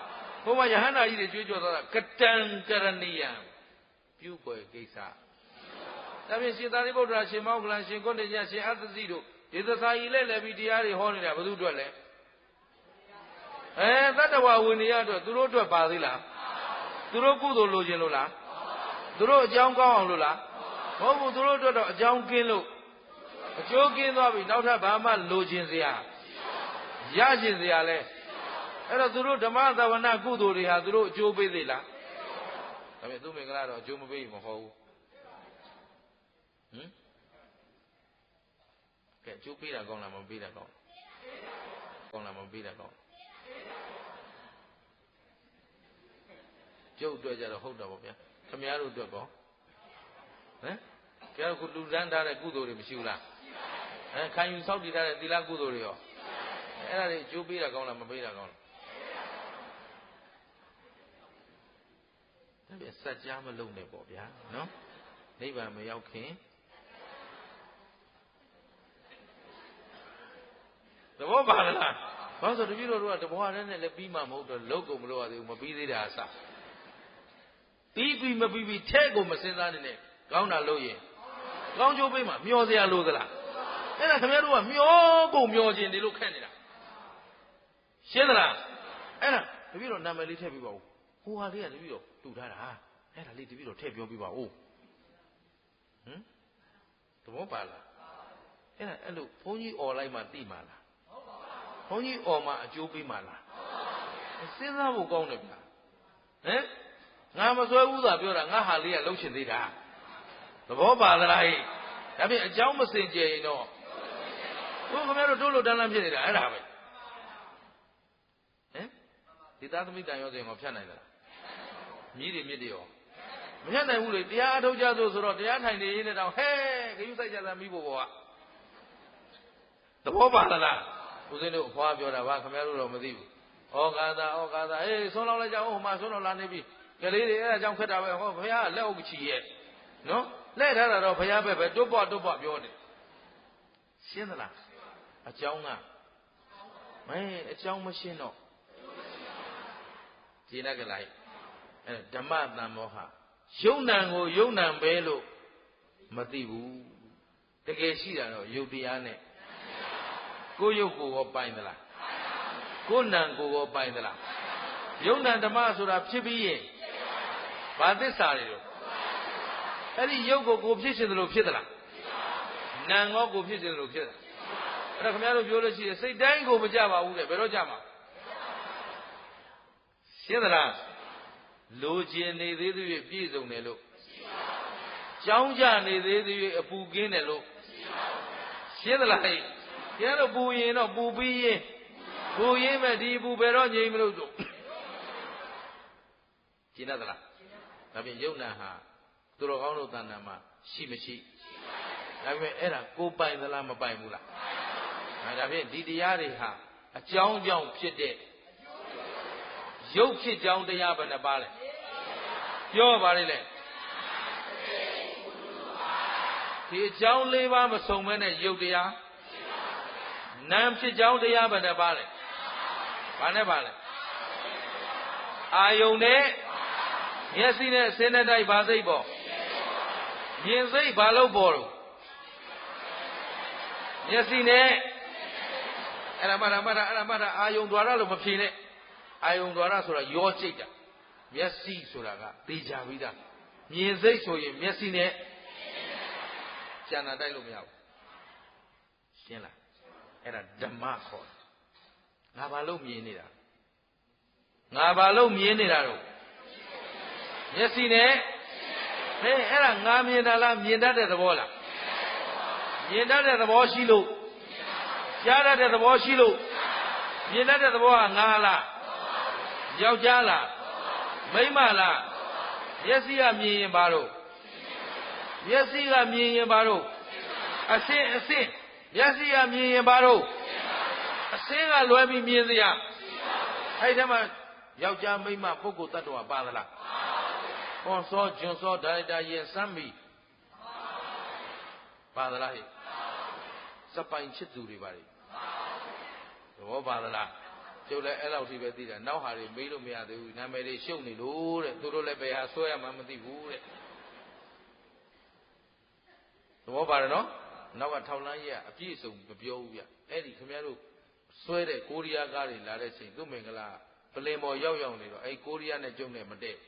ဘုမယဟန္တာကြီးတွေကြွေးကြော်သွားတာကတံကရဏီယံပြုပွဲကိစ္စဒါဖြင့်ရှင်သာရိပုတ္တရာရှင်မောဂလန်ရှင်ကိုဋ္ဌညရှင်အသတိတို့ဒီသစာကြီးလဲပြီးတရားတွေဟောနေတာဘယ်သူအတွက်လဲသတ္တဝါဝိနည်းအတွက်သူတို့အတွက်ပါသေးလားသူတို့ကုသိုလ်လိုချင်လို့လားသူတို့အကြောင်းကောင်းအောင်လို့လားမဟုတ်ဘူးသူတို့အတွက်တော့အကြောင်းကင်းလို့အကျိုးကင်းသွားပြီနောက်ထပ်ဘာမှလိုချင်စရာရချင်စရာလဲအဲ့တော့သူတို့ဓမ္မသဝနာကုသိုလ်တွေဟာသူတို့အကျိုးပေးသေးလားဒါပေမဲ့သူမင်္ဂလာတော့အကျိုးမပေးဘူးမဟုတ်ဘူးကဲအကျိုးပေးတာကောင်းလားမပေးတာကောင်းလားမပေးတာကောင်းကျုပ်အတွက်ကြတော့ဟုတ်တော့ဗောဗျာခင်ဗျားတို့အတွက်ကောဟမ်ကျတော့ခုလူတန်းထားတဲ့ကုသိုလ်တွေမရှိဘူးလားခံယူဆောက်တည်ထားတဲ့သီလကုသိုလ်တွေရောအဲ့ဒါတွေအကျိုးပေးတာကောင်းလားမပေးတာကောင်းလားဒါပြစัจ जा မလုံးနဲ့ပေါ့ဗျာနော်နိဗ္ဗာန်မရောက်ခင်သဘောပါလားဘာလို့ဆိုတပည့်တော်တို့ကတဘွားတည်းနဲ့လည်းပြီးမှမဟုတ်တော့လောက်ကုန်မလို့ရသေးဘူးမပြီးသေးတာအစပြီးမပြီးထဲကိုမစင်စားနေနဲ့ကောင်းတာလို့ရင်ကောင်းကျိုးပေးမှမျောစရာလိုသလားအဲ့ဒါခင်ဗျားတို့ကမျောကုန်မျောခြင်းဒီလိုခက်နေတာရှင်းသလားအဲ့ဒါတပည့်တော်နာမည်လေးထည့်ပေးပါဦးဟိုဟာလေးကတပည့်တော်တူထားတာအဲ့ဒါလေးတပည့်တော်ထည့်ပြောပြပါဦးသဘောပါလားအဲ့လိုဘုန်းကြီးអော်လိုက်မှသိမှာလားဘုန်းကြီးអော်မှအကျိုးပေးမှာလားစဉ်းစားဖို့ကောင်းတယ်ဗျာငါမစွဲဘူးသာပြောတာငါဟာလေးကလှုပ်ချင်သေးတာသဘောပါသလားဟဲ့ဒါဖြင့်အကြောင်းမစင်ကြယ်ရင်တော့ဘုရားခင်ဗျားတို့တိုးလို့တန်းတန်းဖြစ်နေတာအဲ့ဒါပဲဒီသားသမီးတန်ရောစင်ကိုဖြတ်နိုင်သလားမြည်တွေမြစ်တွေရောမဖြတ်နိုင်ဘူးလေတရားအထုတ်ကြဆိုတော့တရားထိုင်နေရင်းနဲ့တောင်ဟဲဂယုစိုက်ကြတာမိဖို့ဘောကသဘောပါသလားဦးဇင်းတို့အဖွားပြောတာဗာခင်ဗျားတို့တော့မသိဘူးဩကာသာဆုံးလောက်လိုက်ကြအောင်ဟိုမှာဆုံးတော့လာနေပြီကလေးတွေအဲ့ဒါကြောင့်ခက်တာပဲဟောဘုရားလက်အုပ်ချီရဲ့နော်လက်ထားတာတော့ဘုရားပဲတွတ်ပွားပြောနေရှင်းသလားအကြောင်းကအကြောင်းမရှင်းတော့ဒီနကလိုက်ဓမ္မတန်မောဟယုံနံကိုယုံနံပဲလို့မသိဘူးတကယ်ရှိတာတော့ယုတ်တရားနဲ့ကိုယုတ်ကိုရောပိုင်သလားကိုနံကိုရောပိုင်သလားယုံနံဓမ္မဆိုတာဖြစ်ပြီးရင်ဘာသစ္စာတွေတော့အဲ့ဒီယုတ်ကိုဖြစ်ရှင်တယ်လို့ဖြစ်သလားနံရောကိုဖြစ်ရှင်တယ်လို့ဖြစ်တာအဲ့ဒါခင်ဗျားတို့ပြောလို့ရှိရင်စိတ်တိုင်းကိုမကြပါဘူးတဲ့ဘယ်တော့ကြမှာရှင်းသလားလိုချင်နေသေးသေးပြည့်စုံတယ်လို့ကြောင်းကြနေသေးသေးအပူကင်းတယ်လို့ရှင်းသလားဟဲ့ကျန်တော့ပူရင်တော့ပူပြီးရင်ပူရင်းမဲ့ဒီပူဘယ်တော့ငြိမ်မလို့ဆိုရှင်းသလားဒါဖြင့်ယုံနာဟာသူတော်ကောင်းတို့တဏ္ဍာမှာရှိမရှိဒါပေမဲ့အဲ့ဒါကိုပိုင်သလားမပိုင်ဘူးလားဒါဖြင့်ဒီတရားတွေဟာအကြောင်းကြောင့်ဖြစ်တဲ့ရုပ်ဖြစ်ကြောင်းတရားဘယ်နှပါလဲပြောပါလိမ့်လေ ဒီအကြောင်း၄ပါးမစုံမဲနဲ့ယုတ်တရားနာမ်ဖြစ်ကြောင်းတရားဘယ်နဲ့ပါလဲဘာနဲ့ပါလဲအာယုန်နဲ့မျက်စိနဲ့အစင်းနဲ့တိုက်ဘာစိတ်ပေါ့မြင်စိတ်ဘာလို့ပေါ်တော့မျက်စိနဲ့အဲ့ဒါမှအာယုန်ဒွါရလို့မဖြေနဲ့အာယုန်ဒွါရဆိုတာရောကြိတ်တာမျက်စိဆိုတာကသိကြပြီးသားမြင်စိတ်ဆိုရင်မျက်စိနဲ့ကျန်တာတိုက်လို့မရဘူးရှင်းလားအဲ့ဒါဓမ္မခေါ်ငါဘာလို့မြင်နေတာတော့မျက်စိနဲ့ဟဲ့အဲ့ဒါငါမြင်တာလားမြင်တတ်တဲ့သဘောလားမြင်တတ်တဲ့သဘောရှိလို့ကြားတတ်တဲ့သဘောရှိလို့မြင်တတ်တဲ့သဘောကငါလားယောက်ျားလားမိန်းမလားမျက်စိကမြင်ရင်ဘာလို့မျက်စိကမြင်ရင်ဘာလို့အစင်းမျက်စိကမြင်ရင်ဘာလို့အစင်းကလွယ်ပြီးမြင်စရာအဲ့ဒီမှာယောက်ျားမိန်းမပုဂ္ဂိုလ်တ attva ပါသလားဟောစောဂျွန်စောဒါရိုက်တာရင်စမ်းပြီပါသလားဟဲ့စပိုင်ချစ်သူတွေပါလေသဘောပါသလားကျုပ်လည်းအဲ့လောက်ထိပဲသိတာနောက်ဟာတွေမေးလို့မရသေးဘူးနာမည်တွေရှုပ်နေလို့တဲ့သူတို့လည်းဘယ်ဟာဆွဲရမှမသိဘူးတဲ့သဘောပါတယ်နော်နောက်ကထောက်လန်းကြီးကအပြည့်စုံမပြောဘူးဗျအဲ့ဒီခင်ဗျားတို့ဆွဲတဲ့ကိုရီးယားကားတွေလာတဲ့ချိန်သူ့မင်္ဂလာပလင်ပေါ်ရောက်နေတော့အဲ့ကိုရီးယားနဲ့ကျုံနဲ့မတည့်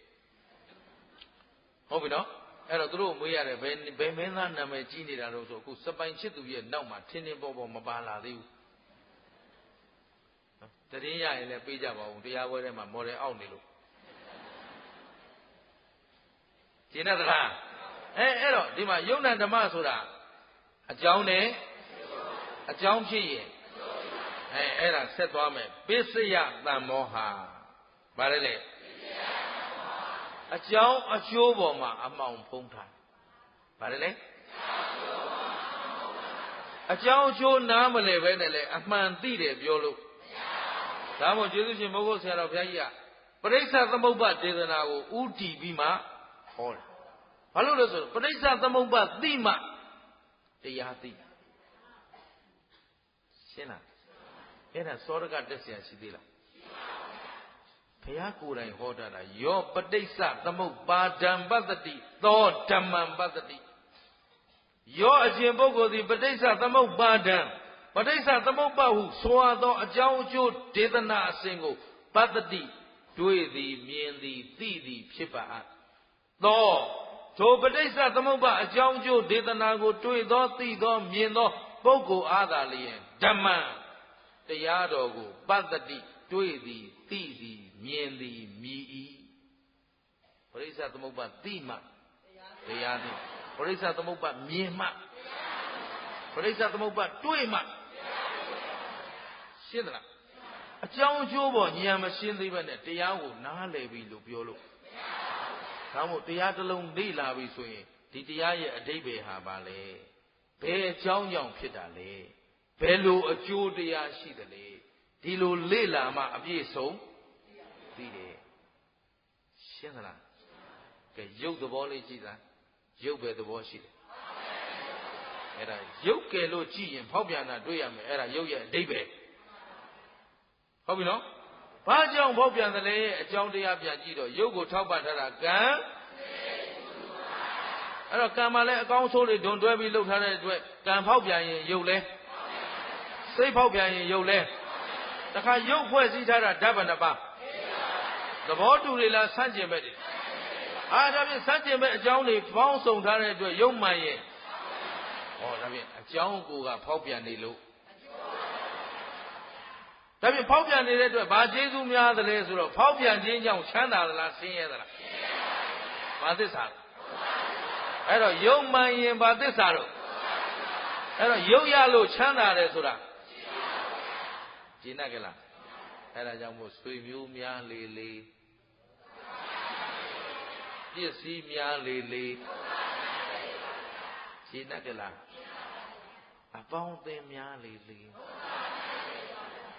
ဟုတ်ပြီနော်အဲ့တော့သူတို့မေးရတယ်ဘယ်မင်းသားနာမည်ကြီးနေတာလို့ဆိုအခုစပိုင်ချစ်သူရဲ့နောက်မှာထင်းထင်းပေါ်မပါလာသေးဘူးတရင်ရရင်လည်းပေးကြပါဦးတရားပွဲထဲမှာမော်ဒယ်အောက်နေလို့ကျင်းတဲ့သလားအဲ့တော့ဒီမှာယုံ nant ဓမ္မဆိုတာအကြောင်းနဲ့အကြောင်းဖြစ်ရင်အဲ့ဒါဆက်သွားမယ်ပစ္စယတမ္မောဟာဗါလဲလေအကြောင်းအကျိုးပေါ်မှာအမှောင်ဖုံးထားဗါလဲလေအကြောင်းအကျိုးနားမလဲပဲနဲ့လေအမှန်သိတယ်ပြောလို့ဒါမို့ကျေးဇူးရှင်ဘုရားဆရာတော်ဘုရားကြီးကပရိစ္ဆသမုပ္ပါဒေသနာကိုဥတည်ပြီးမှဟောတယ်ဘာလို့လဲဆိုတော့ပရိစ္ဆသမုပ္ပါသိမှတရားသိရှင်းလားအဲ့ဒါစောရကတက်เสียရှိသေးလားဘုရားကိုယ်တိုင်ဟောတာယောပဋိစ္စသမုပ္ပါဒံပတ္တိသောဓမ္မံပတ္တိယောအရှင်ပုဂ္ဂိုလ်သည်ပဋိစ္စသမုပ္ပါဒံပဋိစ္စသမုပ္ပါဟုဆိုရသောအကြောင်းအကျိုးဒေသနာအစဉ်ကိုပတ္တိတွေ့သည်မြင်သည်သိသည်ဖြစ်ပါအပ်သောထိုပဋိစ္စသမုပ္ပါအကြောင်းအကျိုးဒေသနာကိုတွေ့သောသိသောမြင်သောပုဂ္ဂိုလ်အားသာလျင်ဓမ္မံတရားတော်ကိုပတ္တိတွေ့သည်သိသည်မြင်သည်မြည်၏ပရိစ္ဆသမုပ္ပါသိမှတရားသိပရိစ္ဆသမုပ္ပါမြင်မှပရိစ္ဆသမုပ္ပါတွေ့မှရှင်းသလားအကြောင်းအကျိုးပေါ်ဉာဏ်မရှင်းသေးဘဲနဲ့တရားကိုနားလည်ပြီလို့ပြောလို့ဒါမို့တရားတစ်လုံးသိလာပြီဆိုရင်ဒီတရားရဲ့အဓိပ္ပာယ်ဟာဘာလဲဘယ်အကြောင်းကြောင့်ဖြစ်တာလဲဘယ်လိုအကျိုးတရားရှိသလဲဒီလိုလေ့လာမှအပြည့်စုံသိတယ်ရှင်းသလားကဲရုပ်သဘောလေးကြည့်သားရုပ်ပဲသဘောရှိတယ်အဲ့ဒါရုပ်ကယ်လို့ကြည့်ရင်ဖောက်ပြန်တာတွေ့ရမယ်အဲ့ဒါရုပ်ရဲ့အဓိပ္ပာယ်ဟုတ်ပြီနော်ဘာကြောင့်ဖောက်ပြန်သလဲအကြောင်းတရားပြန်ကြည့်တော့ရုပ်ကိုထောက်ပံ့ထားတာကံအဲ့တော့ကံမှာလည်းအကောင်းဆိုးတွေဒွန်တွဲပြီးလှုပ်ထားတဲ့အတွက်ကံဖောက်ပြန်ရင်ရုပ်လဲစိတ်ဖောက်ပြန်ရင်ရုပ်လဲတခါရုပ်ဖွဲ့စည်းထားတာဓာတ်ဗန္ဓပါသဘောတူတွေလားဆန့်ကျင်ဘက်တွေဒါဖြင့်ဆန့်ကျင်ဘက်အကြောင်းတွေပေါင်းစုံထားတဲ့အတွက်ရုပ်မှန်ရဲ့ဒါဖြင့်အကြောင်းကိုကဖောက်ပြန်နေလို့ဒါဖြင့်ဖောက်ပြန်နေတဲ့အတွက်ဘာကျေးဇူးများသလဲဆိုတော့ဖောက်ပြန်ခြင်းကြောင့်ချမ်းသာသလားဆင်းရဲသလားဘာသစ္စာအဲ့တော့ယုံမှန်ရင်ဘာသစ္စာတော့အဲ့တော့ယုံရလို့ချမ်းသာတယ်ဆိုတာရှင်းတတ်ကြလားအဲ့ဒါကြောင့်မို့ဆွေမျိုးများလေလေပစ္စည်းများလေလေရှင်းတတ်ကြလားအပေါင်းအသင်းများလေလေ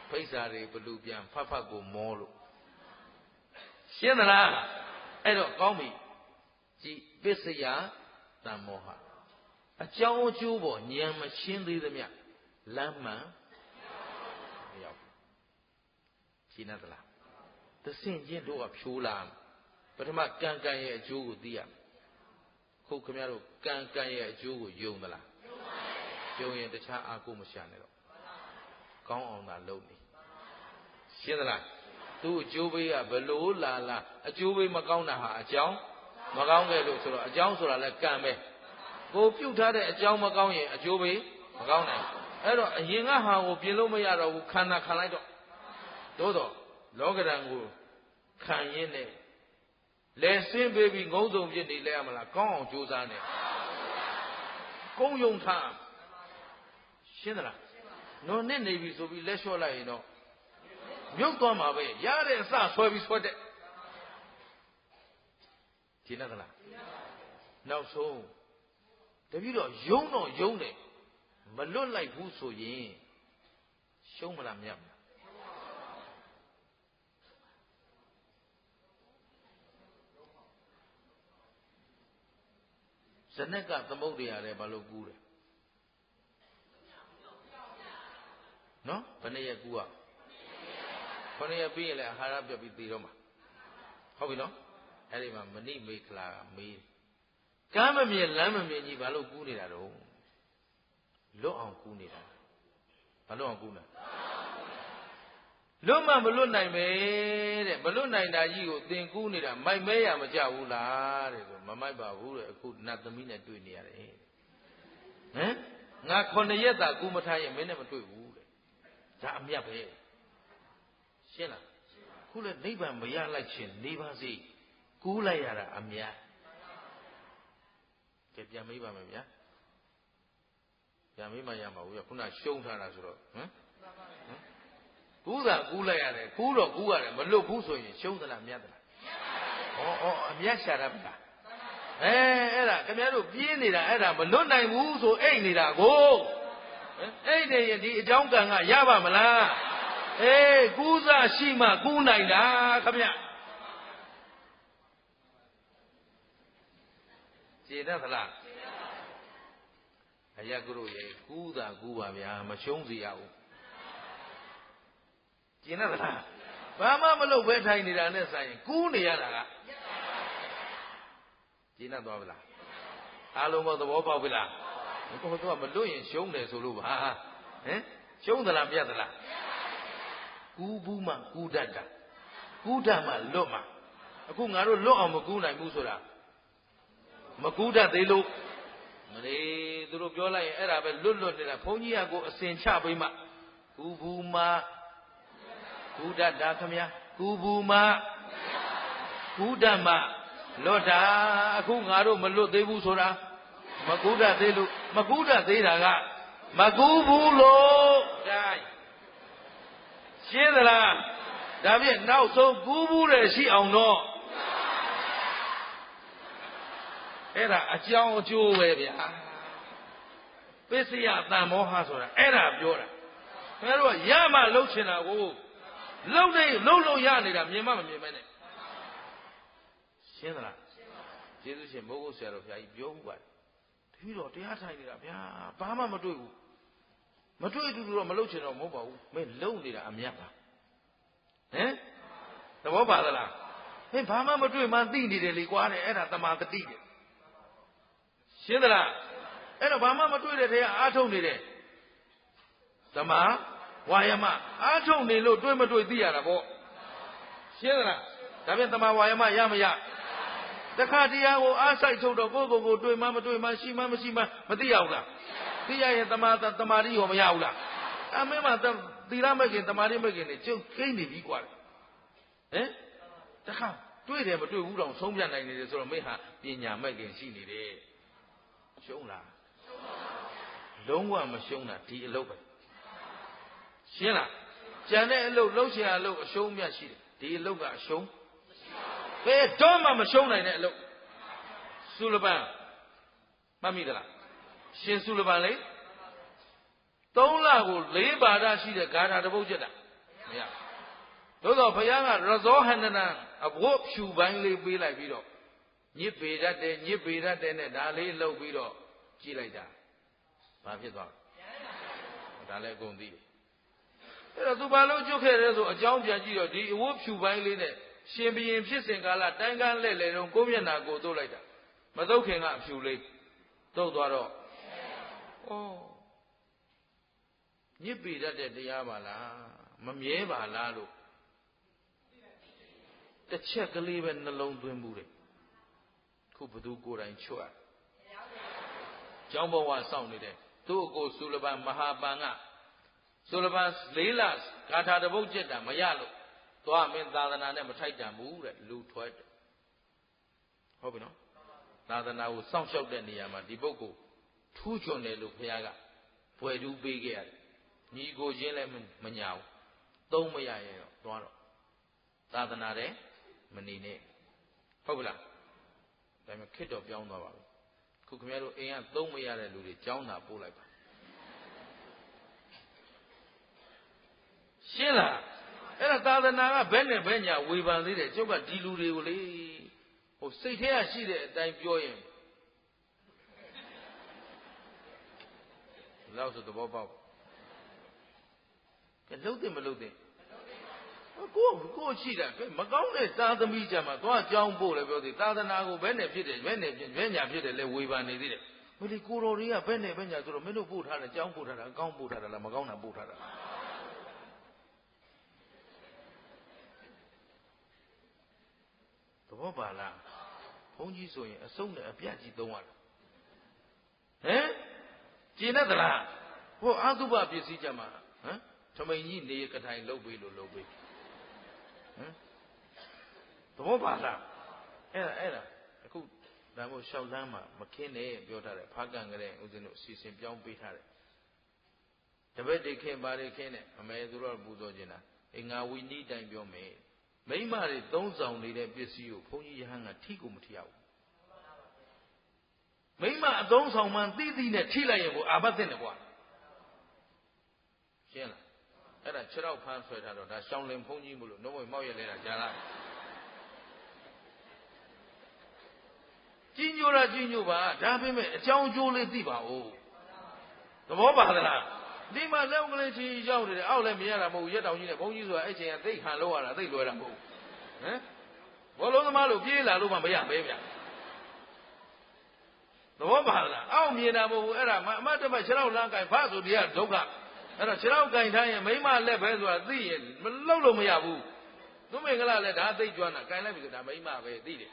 ဖိစ္ဆာတွေဘလူပြန်ဖတ်ကိုမောလို့ရှင်းသလားအဲ့တော့ကောင်းပြီကြည်ပစ္စယတမ္မောဟ အကြောင်းအကျိုးပေါ်ဉာဏ်မရှင်းသေးသမျှလမ်းမှန်မရောက်ဘူးရှင်းသလားသစင်ချင်းတို့ကဖြိုးလာပထမကံကံရဲ့အကျိုးကိုသိရမယ်ခုခင်ဗျားတို့ကံကံရဲ့အကျိုးကိုယုံသလားယုံရင်တခြားအာကိုမရှာနဲ့တော့ကောင်းအောင်သာလုပ်နေရှင်းသလားသူ့အကျိုးပေးကဘလို့လာအကျိုးပေးမကောင်းတာဟာအကြောင်းမကောင်းခဲ့လို့ဆိုတော့အကြောင်းဆိုတာလဲကံပဲကိုပြုတ်ထားတဲ့အကြောင်းမကောင်းရင်အကျိုးပေးမကောင်းနိုင်အဲ့တော့အရင်ကဟာကိုပြင်လို့မရတော့ဘူးခန္ဓာခံလိုက်တော့သို့တော့လောကဓာတ်ကိုခံရင်းနဲ့လဲဆင်းပေးပြီးငုံစုံဖြစ်နေလဲရမလားကောင်းအောင်ကြိုးစားနေကုန်းယုံထားရှင်းသလားနော်နဲ့နေပြီဆိုပြီးလက်လျှော့လိုက်ရင်တော့မြုပ်သွားမှာပဲရတဲ့အစဆွဲပြီးဆွဲတဲ့ရှင်းသလားနောက်ဆုံးတပည့်တော့ယုံတော့ယုံတယ်မလွတ်လိုက်ဘူးဆိုရင်ရှုံးမလားမြတ်မလားဇနက်ကသမုဒ္ဒရာလည်းဘာလို့ကူးတယ်နော်ဘယ်နှစ်ရက်ကူးอ่ะ9ရက်ပြီးရင်လည်းအာဟာရပြတ်ပြီးသေတော့မှာဟုတ်ပြီနော်အဲ့ဒီမှာမဏိမေခလာကမေးကမ်းမမြင်လမ်းမမြင်ကြီးဘာလို့ကူးနေတာတော့လွတ်အောင်ကူးနေတာဘာလို့အောင်ကူးလဲလွတ်မှမလွတ်နိုင်ပဲတဲ့မလွတ်နိုင်တာကြီးကိုသင်ကူးနေတာမိုက်မဲရမကြဘူးလားတဲ့ဆိုမမိုက်ပါဘူးတဲ့အခုနတ်သမီးနဲ့တွေ့နေရတယ်ဟမ်ငါ9ရက်သာကူးမထားရင်မင်းနဲ့မတွေ့ဘူးတဲ့ဒါအမြတ်ပဲရှင်းလားခုလည်းနိဗ္ဗာန်မရလိုက်ခြင်းနေပါစေကူးလိုက်ရတာအမြတ်ကြည့်ပြန်မေးပါမယ်ဗျာပြန်မေးမှရမှာဘူးခုနရှုံးထားတာဆိုတော့ဟမ်ကူးတာကူးလိုက်ရတယ်ကူးတော့ကူးရတယ်မလွတ်ဘူးဆိုရင်ရှုံးသလားမြတ်သလားဩအမြတ်ရှာတတ်ပါအဲ့ဒါခင်ဗျားတို့ပြင်းနေတာအဲ့ဒါမလွတ်နိုင်ဘူးဆိုအိတ်နေတာကိုအိတ်နေရင်ဒီအကြောင်းကံကရပါမလားကူးစားရှိမှကူးနိုင်တာခင်ဗျခြေတတ်သလားအယကုရုရေကူးတာကူးပါဗျာမရှုံးစေရဘူးကျင်တတ်သလားဘာမှမလုပ်ပဲထိုင်နေတာနဲ့ဆိုင်ရင်ကူးနေရတာကကျင်တတ်သွားပြီလားအားလုံးတော့သဘောပေါက်ပြီလားကိုယ်တော့မလွတ်ရင်ရှုံးတယ်ဆိုလို့ပါဟမ်ရှုံးသလားပြတ်သလားကူးဘူးမှကူးတတ်တာကူးတတ်မှလွတ်မှအခုငါတို့လွတ်အောင်မကူးနိုင်ဘူးဆိုတာမကူးတတ်သေးလို့မလေးသူတို့ပြောလိုက်ရင်အဲ့ဒါပဲလွတ်နေတာဘုန်းကြီးကကိုအစင်ချပေးမှကူးဘူးမှကူးတတ်တာခမညာကူးဘူးမှကူးတတ်မှလွတ်တာအခုငါတို့မလွတ်သေးဘူးဆိုတာမကူးတတ်သေးလို့မကူးတတ်သေးတာကမကူးဘူးလို့ဒါရှင်းသလားဒါဖြင့်နောက်ဆုံးကူးဘူးတယ်ရှိအောင်တော့အဲ့ဒါအကြောင်းအကျိုးပဲဗျာပစ္စယတန်မောဟဆိုတာအဲ့ဒါပြောတာခင်ဗျားတို့ကရမှလှုပ်ချင်တာကိုလှုပ်နေလှုပ်လို့ရနေတာမြင်မှမမြင်မဲနဲ့ရှင်းသလားကျေးဇူးရှင်မိုးကုတ်ဆရာတော်ဘုရားကြီးပြောမှုပါတယ်တပည့်တော်တရားထိုင်နေတာဗျာဘာမှမတွေ့ဘူးမတွေ့တူတော့မလှုပ်ချင်တော့မဟုတ်ပါဘူးမင်းလှုပ်နေတာအမြတ်ပါဟမ်သဘောပါသလားဟင်ဘာမှမတွေ့မှသိနေတယ်လေကွာတဲ့အဲ့ဒါတမာတတိတဲ့ရှင်းသလားအဲ့တော့ဘာမှမတွေ့တဲ့ထဲကအာထုတ်နေတယ်တမာဝါယမအာထုတ်နေလို့တွေ့မတွေ့သိရတာပေါ့ရှင်းသလားဒါဖြင့်တမာဝါယမရမရတခါတရားကိုအားစိုက်ထုတ်တော့ကိုယ့်ကိုယ်တွေ့မှမတွေ့မှရှိမှမရှိမှမသိရဘူးလားသိရရင်တမာတိရောမရဘူးလားအမင်းမသီလမဲ့ခင်တမာတိမဲ့ခင်နေကျုပ်ကိန်းနေပြီกว่าဟင်တခါတွေ့တယ်မတွေ့ဘူးတော့ဆုံးဖြတ်နိုင်နေတယ်ဆိုတော့မင်းဟာပညာမဲ့ခင်ရှိနေတယ်ရှုံးလားလုံးဝမရှုံးတာဒီအလုပ်ပဲရှင်းလားကြံတဲ့အလုပ်လှုပ်ရှားအလုပ်အရှုံးမြတ်ရှိတယ်ဒီအလုပ်ကအရှုံးဘယ်တော့မှမရှုံးနိုင်တဲ့အလုပ်သုလပန်မှတ်မိသလားရှင်သုလပန်လေ3လကို4ပါဒရှိတဲ့ဂါထာတစ်ပုဒ်ကျက်တာမရသို့တော့ဘုရားကရဇောဟန္တနံအဘို့ဖြူပိုင်းလေးပေးလိုက်ပြီးတော့ညစ်ပေတတ်တယ်နဲ့ဒါလေးလှုပ်ပြီးတော့ ကြည့်လိုက်တာဘာဖြစ်သွားဒါလည်းအကုန်သိတယ်အဲ့တော့သူဘာလို့ကျွတ်ခဲ့လဲဆိုအကြောင်းပြန်ကြည့်တော့ဒီအဝတ်ဖြူပိုင်းလေးနဲ့ရှင်ဘရင်ဖြစ်စဉ်ကာလတိုင်းကန်းလှဲ့လေတော့ကိုမျက်နာကိုတို့လိုက်တာမသုတ်ခင်ကအဖြူလေးသုတ်သွားတော့ဩညစ်ပေတတ်တဲ့တရားပါလားမမြဲပါလားလို့တစ်ချက်ကလေးပဲနှလုံးသွင်းမှုတယ်ခုဘသူကိုယ်တိုင်ချွတ်ကျောင်းဘဝစောင့်နေတဲ့သူ့အကိုဆုလပန်မဟာပန်ကဆုလပန်၄လဂါထာတပုတ်ကျက်တာမရလို့သွားမင်းသာသနာနဲ့မထိုက်တန်ဘူးတဲ့လူထွက်တယ်ဟုတ်ပြီနော်သာသနာကိုစောင့်ရှောက်တဲ့နေရာမှာဒီပုဂ္ဂိုလ်ထူးချွန်တယ်လို့ဘုရားကဘွယ်တူးပေးခဲ့ရတယ်ညီကိုချင်းလည်းမညာဘူးသုံးမရရင်တော့သွားတော့သာသနာတဲ့မနေနဲ့ဟုတ်ပြီလားဒါပေမဲ့ခစ်တော့ပြောင်းသွားပါပြီခုခင်ဗျားတို့အိမ်ကသုံးမရတဲ့လူတွေကျောင်းသာပို့လိုက်ပါရှင်းလားအဲ့ဒါသာသနာကဘယ်နဲ့ဘယ်ညာဝေဖန်သေးတယ်ကျုပ်ကဒီလူတွေကိုလေဟိုစိတ်ထဲကရှိတဲ့အတိုင်းပြောရင်လောက်ဆိုသဘောပေါက်ကဲလှုပ်တယ်မလှုပ်တယ်ကိုရှိတာမကောင်းတဲ့သာသမီကြမှာသွားကြောင်းပို့လည်းပြောသေးသာသနာကိုဘယ်နဲ့ဖြစ်တယ်ဘယ်နဲ့ဖြစ်ဘယ်ညာဖြစ်တယ်လဲဝေဖန်နေသေးတယ်မလီကိုတော်တွေကဘယ်နဲ့ဘယ်ညာဆိုတော့မင်းတို့ပို့ထားတယ်ကြောင်းပို့ထားတာအကောင်းပို့ထားတာလားမကောင်းတာပို့ထားတာသဘောပါလားဘုန်းကြီးဆိုရင်အစုံနဲ့အပြတ်ကြီးသုံးရတာဟမ်ကျင်တတ်သလားဟိုအာသုဘပစ္စည်းကြမှာဟမ်ထမိန်ကြီးနေကထိုင်လှုပ်ပေးလို့လှုပ်ပေးဟမ်သဘောပါလားအဲ့ဒါအခုဒါမို့ရှောက်လန်းမှာမခင်းနဲ့ပြောထားတယ်ဖားကန်ကြတဲ့ဦးဇင်းတို့အစီအစဉ်ပြောင်းပေးထားတယ်တပည့်တွေခင်းပါတွေခင်းနဲ့အမေသူတို့ပူဇော်ခြင်းတာအင်္ဂါဝီနီးတိုင်ပြောမယ်မိမတွေသုံးဆောင်နေတဲ့ပစ္စည်းကိုဘုန်းကြီးယဟန်ကထိကိုမထိရဘူးမိမအသုံးဆောင်မှန်သိသိနဲ့ထိလိုက်ရင်ကိုအာဘတ်တဲ့ကွာရှင်းလားအဲ့ဒါခြေတော့ဖမ်းဆွဲထားတော့ဒါရှောင်းလင်ဘုန်းကြီးမလို့နှုတ်ဝဲမောက်ရလဲတာကြားလားကြီးညိုတာကြီးညိုပါဒါပေမဲ့အကြောင်းကျိုးလေးသိပါဦးသဘောပါသလားဒီမှာလက်ကလေးချင်းရောက်နေတယ်အောက်လည်းမရတာမဟုတ်ရက်တောင်ကြီးနဲ့ဘုန်းကြီးဆိုတာအဲ့ချိန်ကသိခံလို့ရတာသိလွယ်တာမဟုတ်ဟမ်ဘောလုံးသမားလို့ပြေးလာလို့မှမရပဲဗျာသဘောပါလားအောက်မြင်တာမဟုတ်ဘူးအဲ့ဒါအမတ်တပတ်ခြေထောက်လမ်းကင်ဖတ်ဆိုတရားဒုက္ခအဲ့တော့ခြေထောက်ကင်ထားရင်မိမလက်ပဲဆိုတာသိရင်မလှုပ်လို့မရဘူးသူမင်္ဂလာလည်းဒါသိကျွမ်းတာကင်လိုက်ပြီဆိုဒါမိမပဲသိတယ်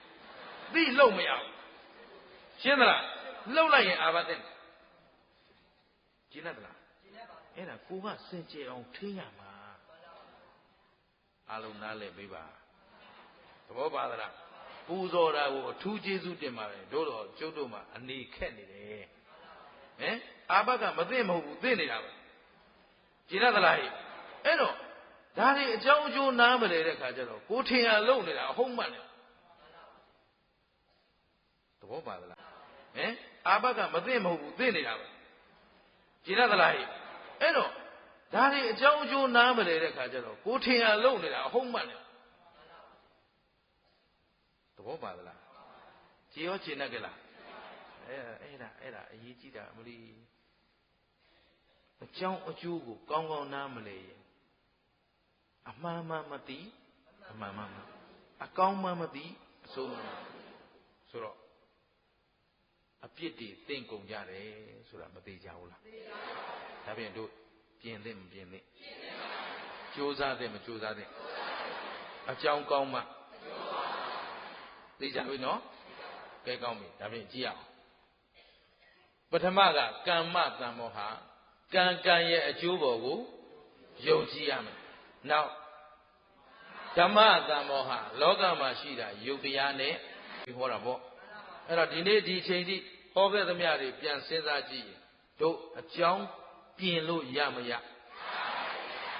သိလှုပ်မရဘူးရှင်းသလားလှုပ်လိုက်ရင်အာဘတ်တဲ့ရှင်းသလားအဲ့ဒါကိုကစင်ကြယ်အောင်ထိရမှာအလုံးနားလဲပေးပါသဘောပါသလားပူဇော်တာကိုအထူးကျေးဇူးတင်ပါတယ်တို့တော့ကျုပ်တို့မှာအနေခက်နေတယ်ဟင်အာဘကမသိမဟုတ်ဘူးသိနေတာပဲရှင်းသလားဟဲ့အဲ့တော့ဒါတွေအကြောင်းအကျိုးနားမလဲတဲ့ခါကျတော့ကိုထင်ရလုံနေတာအဟုတ်မှန်တယ်သဘောပါသလားဟင်အာဘကမသိမဟုတ်ဘူးသိနေတာပဲရှင်းသလားဟဲ့အဲ့တော့ဒါတွေအကြောင်းအကျိုးနားမလဲတဲ့ခါကျတော့ကိုထင်ရလုံနေတာအဟုတ်မှန်တယ်သဘောပါသလားကြည်ရောကျင်တတ်ကြလားအဲ့ဒါအရေးကြီးတာမလီအကြောင်းအကျိုးကိုကောင်းကောင်းနားမလဲရင်အမှန်မှမသိအမှန်မှအကောင်းမှမသိအဆိုးမှဆိုတော့အပြစ်တွေသင်ကုန်ကြတယ်ဆိုတာမသိကြဘူးလားဒါဖြင့်တို့ပြင်သင့်မပြင်သင့်ကြိုးစားသင့်မကြိုးစားသင့်အကြောင်းကောင်းမှသိကြပြီနော်ကဲကောင်းပြီဒါဖြင့်ကြည့်အောင်ပထမကကမ္မတံမောဟကံရဲ့အကျိုးပေါ်ကိုယုံကြည်ရမယ်နောက်ဓမ္မတံမောဟလောကမှာရှိတာယုတ်တရားနဲ့ပြီးဟောတာပေါ့အဲ့တော့ဒီနေ့ဒီအချိန်ထိဟောခဲ့သမျှတွေပြန်စဉ်းစားကြည့်ရင်တို့အကြောင်းပြင်လို့ရမရ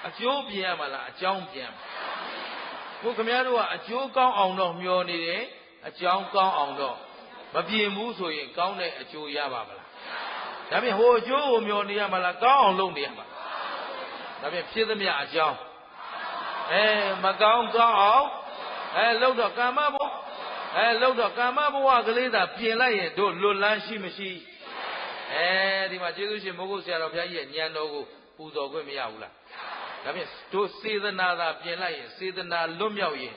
အကျိုးပြင်ရမလားအကြောင်းပြင်ခုခင်ဗျားတို့ကအကျိုးကောင်းအောင်တော့မျှော်နေတယ်အကြောင်းကောင်းအောင်တော့မပြင်ဘူးဆိုရင်ကောင်းတဲ့အကျိုးရပါမလားဒါဖြင့်ဟိုအကျိုးကိုမျှော်နေရမလားကောင်းအောင်လုပ်နေရမှာဒါဖြင့်ဖြစ်သမျှအကြောင်းမကောင်းကောင်းအောင်လုပ်တော့ကာမဘဝလုပ်တော့ကာမဘဝကလေးသာပြင်လိုက်ရင်တို့လွတ်လန်းရှိမရှိ ဒီမှာကျေးဇူးရှင်မိုးကုတ်ဆရာတော်ဘုရားကြီးရဲ့ဉာဏ်တော်ကိုပူဇော်ခွင့်မရဘူးလားဒါဖြင့်တို့စေတနာသာပြင်လိုက်ရင်စေတနာလွတ်မြောက်ရင်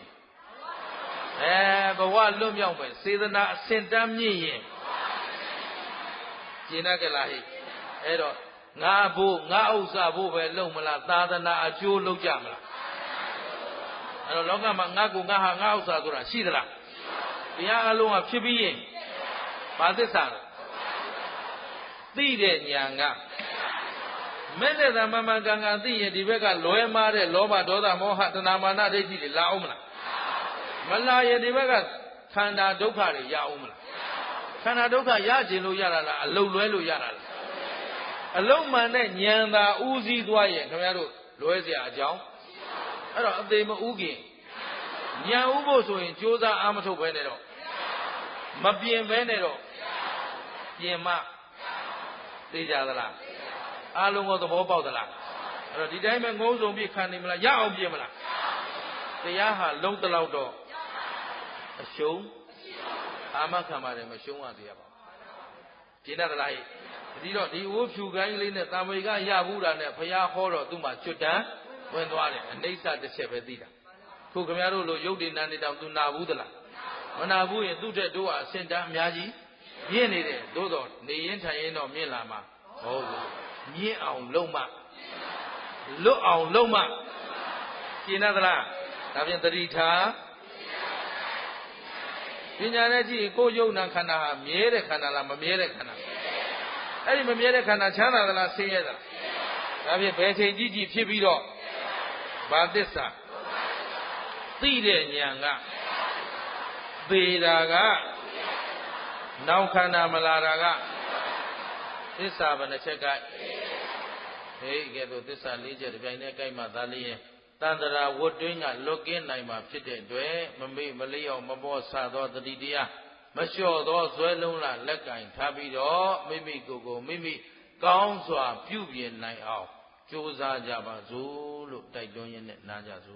ဘဝလွတ်မြောက်မယ်စေတနာအစင်တမ်းမြင့်ရင်ကျင်တတ်ကြလားဟိအဲ့တော့ငါဖို့ငါဥစ္စာဖို့ပဲလုံမလားသာသနာအကျိုးလုပ်ကြမလားအဲ့တော့လောကမှာငါကိုငါဟာငါဥစ္စာဆိုတာရှိသလားတရားအလုံးကဖြစ်ပြီးရင်ဘာသစ္စာလဲသိတဲ့ဉာဏ်ကမဲ့တဲ့သမမကံကသိရင်ဒီဘက်ကလွဲမားတဲ့လောဘဒေါသမောဟတဏမာနဒိဋ္ဌိတွေလာအောင်မလားမလာရင်ဒီဘက်ကခန္ဓာဒုက္ခတွေရအောင်မလားခန္ဓာဒုက္ခရခြင်းလို့ရတာလားအလုံးလွဲလို့ရတာလားအလုံးမှန်တဲ့ဉာဏ်သာဥစည်းသွားရင်ခင်ဗျားတို့လွဲเสียအကြောင်းအဲ့တော့အသေးမဥခင်ဉာဏ်ဥဖို့ဆိုရင်ကြိုးစားအားမထုတ်ဘဲနဲ့တော့မပြင်ဘဲနဲ့တော့ပြင်မသိကြသလားအားလုံးကိုသဘောပေါက်သလားအဲ့တော့ဒီတိုင်းပဲငုံစုံပြခံနေမလားရအောင်ပြင်မလားတရားဟာလုံးတလောက်တော့အရှုံးအာမခံပါတယ်မရှုံးရသေးရပါဘူးပြင်တတ်သလားဒီတော့ဒီဝိုးဖြူကိုင်းလေးနဲ့တာမေကရဘူးတာနဲ့ဘုရားဟောတော့သူ့မှာကျွတ်တန်းဝင်သွားတယ်အနိစ္စတစ်ချက်ပဲသိတာခုခင်ဗျားတို့လိုရုပ်တည်နာနေတောင်သူနာဘူးသလားမနာဘူးရင်သူ့တဲ့တို့ကအစင်တန်းအများကြီးမြင့်နေတယ်သို့တော့နေရင်ထိုင်ရင်တော့မြင့်လာမှာဟုတ်ဘူးမြင့်အောင်လုံးမလွတ်အောင်လုံးမကျင်တတ်သလားဒါဖြင့်တတိထားပညာနဲ့ကြည့်ကိုယ်ယုံနာခန္ဓာဟာမြဲတဲ့ခန္ဓာလားမမြဲတဲ့ခန္ဓာအဲ့ဒီမမြဲတဲ့ခန္ဓာချမ်းသာသလားဆင်းရဲသလားဒါဖြင့်ဘယ်ချိန်ကြည့်ကြည့်ဖြစ်ပြီးတော့ဘာသစ္စာသိတဲ့ဉာဏ်ကသေတာကနောက်ခန္ဓာမလာတာကသစ္စာဘယ်နှချက်ကဟေးကဲ့သို့သစ္စာ၄ချက်တစ်ပြိုင်တည်းကိုက်မှသာလျင်တန္တရာဝတ်တွင်းကလွတ်ကင်းနိုင်မှာဖြစ်တဲ့အတွက်မမေ့မလျော့မပေါ်ဆသောတတိတရားမလျှော့သောဇွဲလုံးလာလက်ကင်ထားပြီးတော့မိမိကိုယ်ကိုမိမိကောင်းစွာပြုပြင်နိုင်အောင်ကြိုးစားကြပါစို့လို့တိုက်တွန်းရင်းနဲ့နားကြစို့